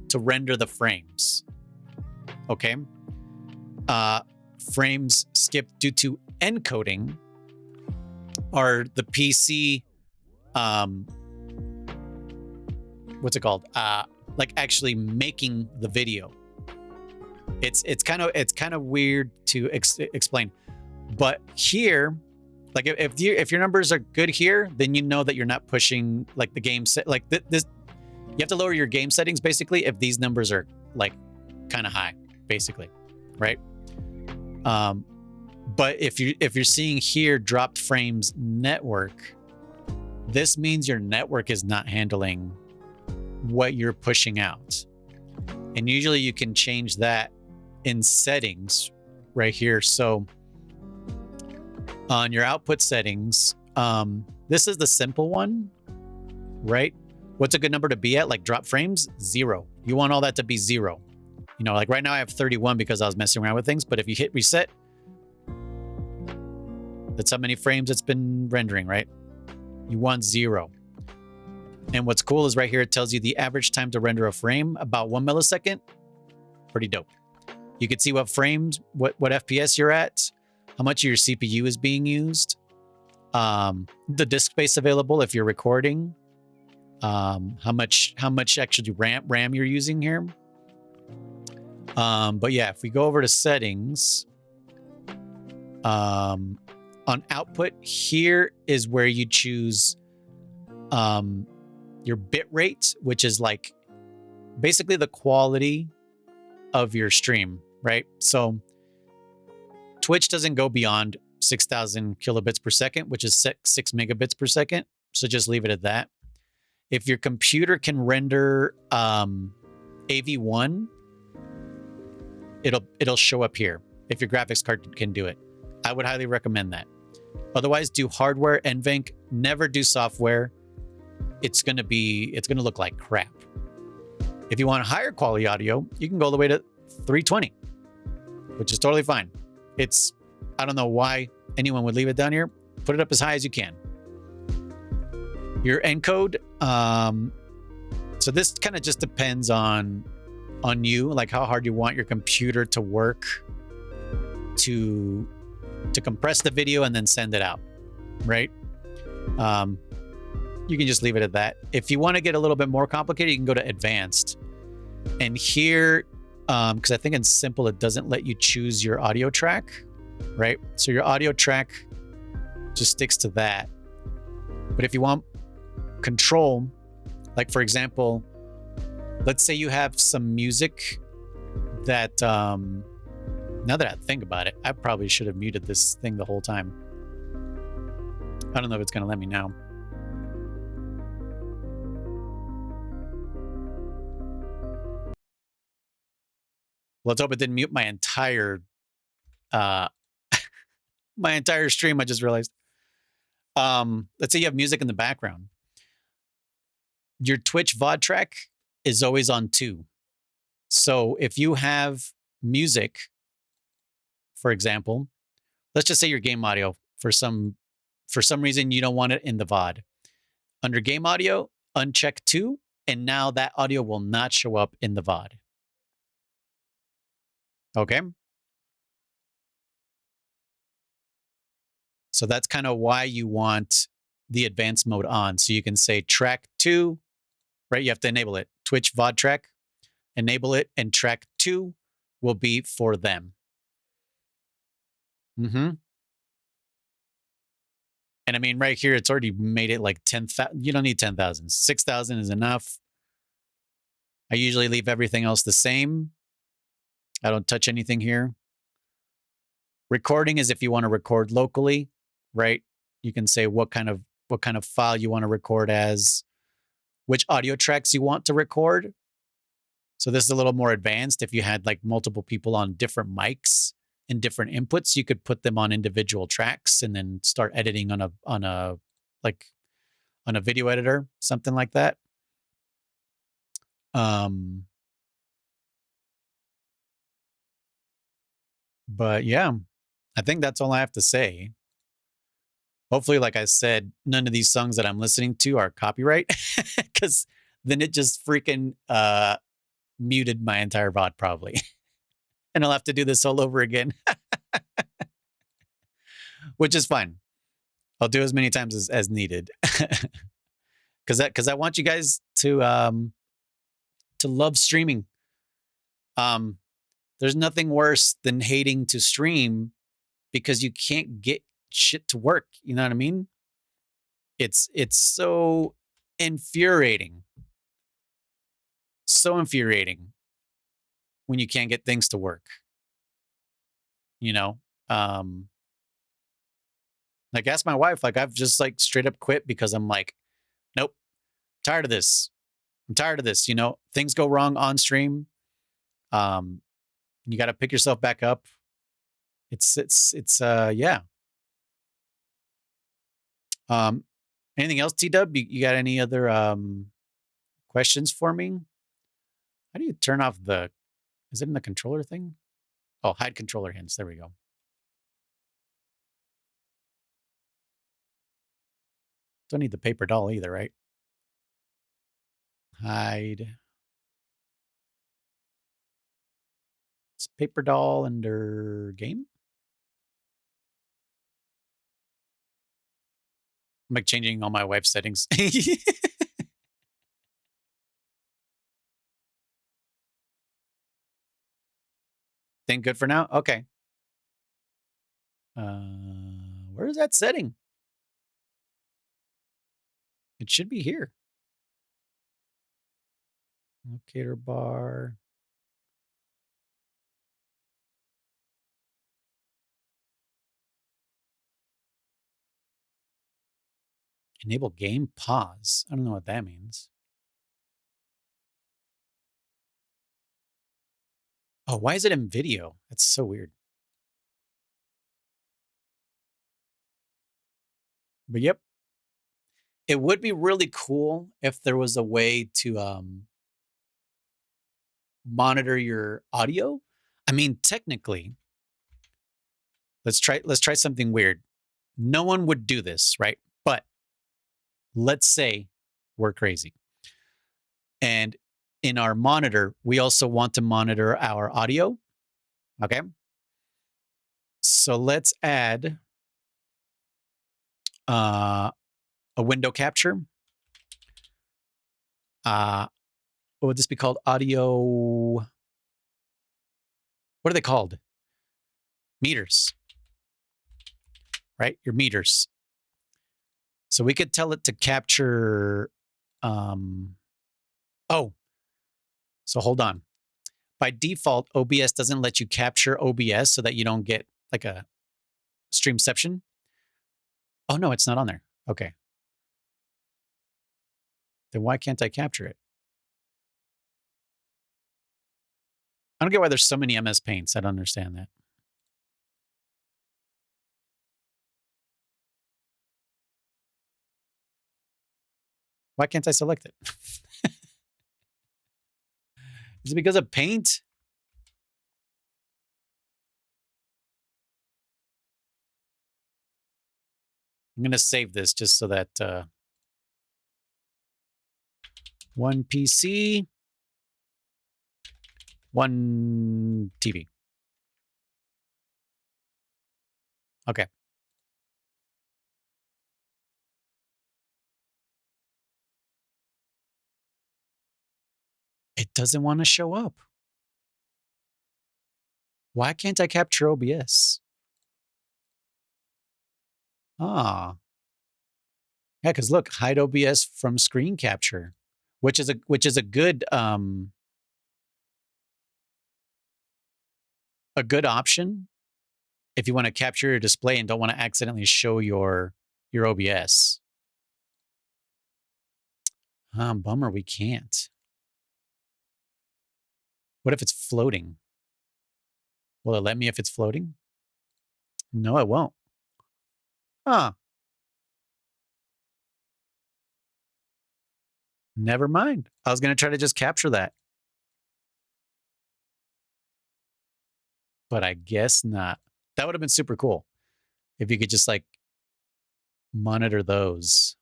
to render the frames. Okay? Frames skipped due to encoding are the PC, what's it called? Like actually making the video. It's kind of weird to explain, but here Like if your numbers are good here, then you know that you're not pushing like the game set. Like this, you have to lower your game settings basically if these numbers are like kind of high, basically, right? But if you're seeing here dropped frames network, this means your network is not handling what you're pushing out. And usually you can change that in settings right here. So on your output settings, this is the simple one, right? What's a good number to be at? Like drop frames? 0. You want all that to be 0. You know, like right now I have 31 because I was messing around with things, but if you hit reset, that's how many frames it's been rendering, right? You want 0. And what's cool is right here, it tells you the average time to render a frame, about 1 millisecond. Pretty dope. You can see what frames, what FPS you're at, how much of your CPU is being used, the disk space available if you're recording, how much actually RAM you're using here. But yeah, if we go over to settings, on output, here is where you choose your bit rate, which is like basically the quality of your stream, right? So Twitch doesn't go beyond 6,000 kilobits per second, which is 6 megabits per second. So just leave it at that. If your computer can render AV1, it'll show up here. If your graphics card can do it, I would highly recommend that. Otherwise, do hardware, NVENC. Never do software. It's gonna look like crap. If you want higher quality audio, you can go all the way to 320, which is totally fine. I don't know why anyone would leave it down here. Put it up as high as you can. Your encode, so this kind of just depends on you, like how hard you want your computer to work to compress the video and then send it out, right? You can just leave it at that. If you want to get a little bit more complicated, you can go to advanced. And here, because I think in simple, it doesn't let you choose your audio track, right? So your audio track just sticks to that. But if you want control, like for example, let's say you have some music that, now that I think about it, I probably should have muted this thing the whole time. I don't know if it's going to let me now. Let's hope it didn't mute my entire my entire stream. I just realized. Let's say you have music in the background. Your Twitch VOD track is always on 2. So if you have music, for example, let's just say your game audio, for some reason you don't want it in the VOD. Under game audio, uncheck 2, and now that audio will not show up in the VOD. Okay. So that's kind of why you want the advanced mode on. So you can say track 2, right? You have to enable it. Twitch VOD track, enable it, and track 2 will be for them. And I mean, right here, it's already made it like 10,000. You don't need 10,000. 6,000 is enough. I usually leave everything else the same. I don't touch anything here. Recording is if you want to record locally, right? You can say what kind of file you want to record as, which audio tracks you want to record. So this is a little more advanced. If you had like multiple people on different mics and different inputs, you could put them on individual tracks and then start editing on a video editor, something like that. But yeah, I think that's all I have to say. Hopefully, like I said, none of these songs that I'm listening to are copyright, because then it just freaking muted my entire VOD probably. And I'll have to do this all over again, which is fine. I'll do as many times as needed, because I want you guys to love streaming. There's nothing worse than hating to stream because you can't get shit to work. You know what I mean? It's so infuriating. So infuriating when you can't get things to work. You know? Like ask my wife, like I've just like straight up quit because I'm like, nope, tired of this. I'm tired of this. You know, things go wrong on stream. You got to pick yourself back up. It's yeah. Anything else, T-Dub? You got any other questions for me? How do you turn off is it in the controller thing? Oh, hide controller hints. There we go. Don't need the paper doll either, right? Hide. It's paper doll under game. I'm like changing all my wife's settings. Think good for now? Okay. Where is that setting? It should be here. Locator bar. Enable game pause. I don't know what that means. Oh, why is it in video? That's so weird. But yep. It would be really cool if there was a way to monitor your audio. I mean, technically, let's try something weird. No one would do this, right? But let's say we're crazy. And in our monitor, we also want to monitor our audio. Okay. So let's add a window capture. What would this be called? Audio. What are they called? Meters. Right? Your meters. So we could tell it to capture. Oh. So hold on. By default, OBS doesn't let you capture OBS so that you don't get like a streamception. Oh, no, it's not on there. Okay. Then why can't I capture it? I don't get why there's so many MS Paints. I don't understand that. Why can't I select it? Is it because of Paint? I'm going to save this just so that one PC, one TV. Okay. It doesn't want to show up. Why can't I capture OBS? Ah. Yeah, because look, hide OBS from screen capture, which is a good option if you want to capture your display and don't want to accidentally show your OBS. Bummer, we can't. What if it's floating? Will it let me if it's floating? No, it won't. Huh. Never mind. I was going to try to just capture that. But I guess not. That would have been super cool if you could just like monitor those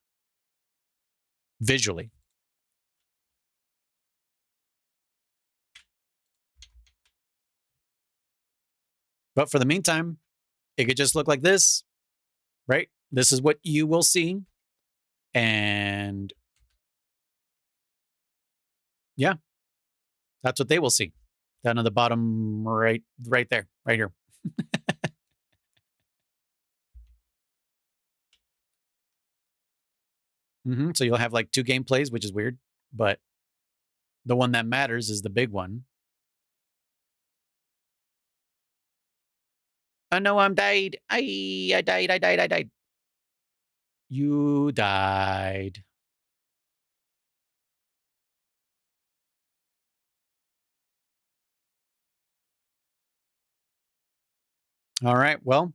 visually. But for the meantime, it could just look like this, right? This is what you will see. And yeah, that's what they will see. Down at the bottom, right there, right here. So you'll have like 2 gameplays, which is weird, but the one that matters is the big one. I know I'm died. I died. You died. All right. Well,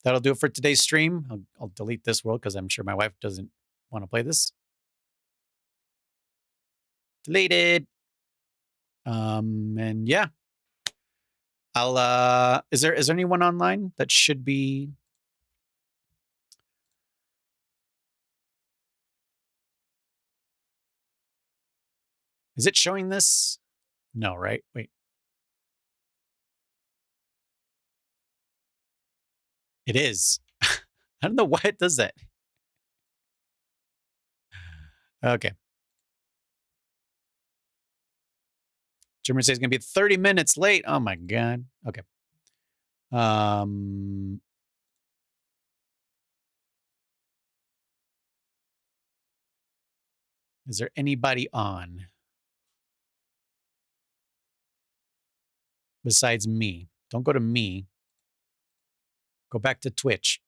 that'll do it for today's stream. I'll delete this world because I'm sure my wife doesn't want to play this. Deleted. And yeah. I'll is there anyone online that should be Is it showing this? No, right? Wait. It is. I don't know why it does that. Okay. Jimmer says it's going to be 30 minutes late. Oh my God. Okay. Is there anybody on besides me? Don't go to me. Go back to Twitch.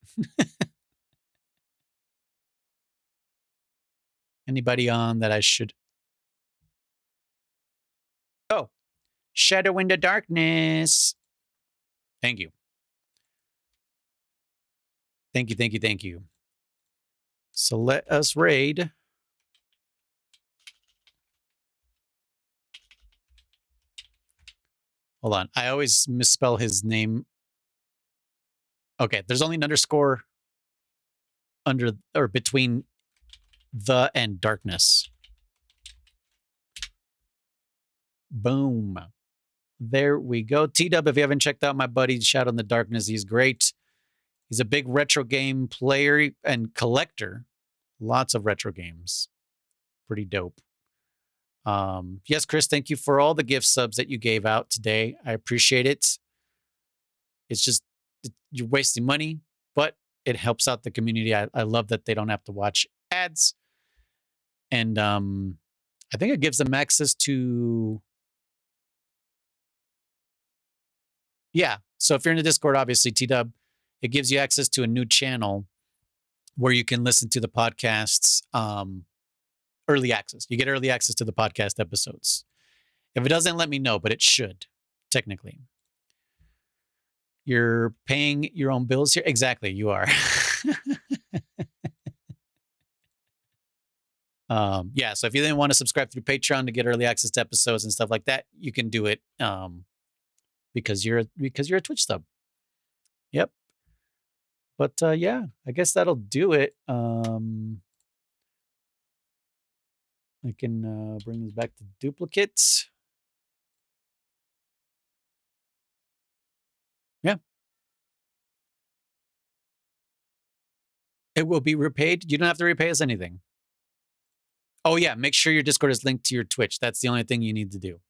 Anybody on that I should? Oh, Shadow into Darkness. Thank you. Thank you, thank you, thank you. So let us raid. Hold on. I always misspell his name. Okay, there's only an underscore under or between the and darkness. Boom. There we go. T-Dub, if you haven't checked out my buddy Shadow in the Darkness, he's great. He's a big retro game player and collector. Lots of retro games. Pretty dope. Yes, Chris, thank you for all the gift subs that you gave out today. I appreciate it. It's just, you're wasting money, but it helps out the community. I love that they don't have to watch ads. And I think it gives them access to... Yeah, so if you're in the Discord, obviously, T-Dub, it gives you access to a new channel where you can listen to the podcasts, early access. You get early access to the podcast episodes. If it doesn't, let me know, but it should, technically. You're paying your own bills here? Exactly, you are. Yeah, so if you didn't want to subscribe through Patreon to get early access to episodes and stuff like that, you can do it because you're a Twitch sub. Yep. But yeah, I guess that'll do it. I can bring this back to duplicates. Yeah. It will be repaid. You don't have to repay us anything. Oh yeah, make sure your Discord is linked to your Twitch. That's the only thing you need to do.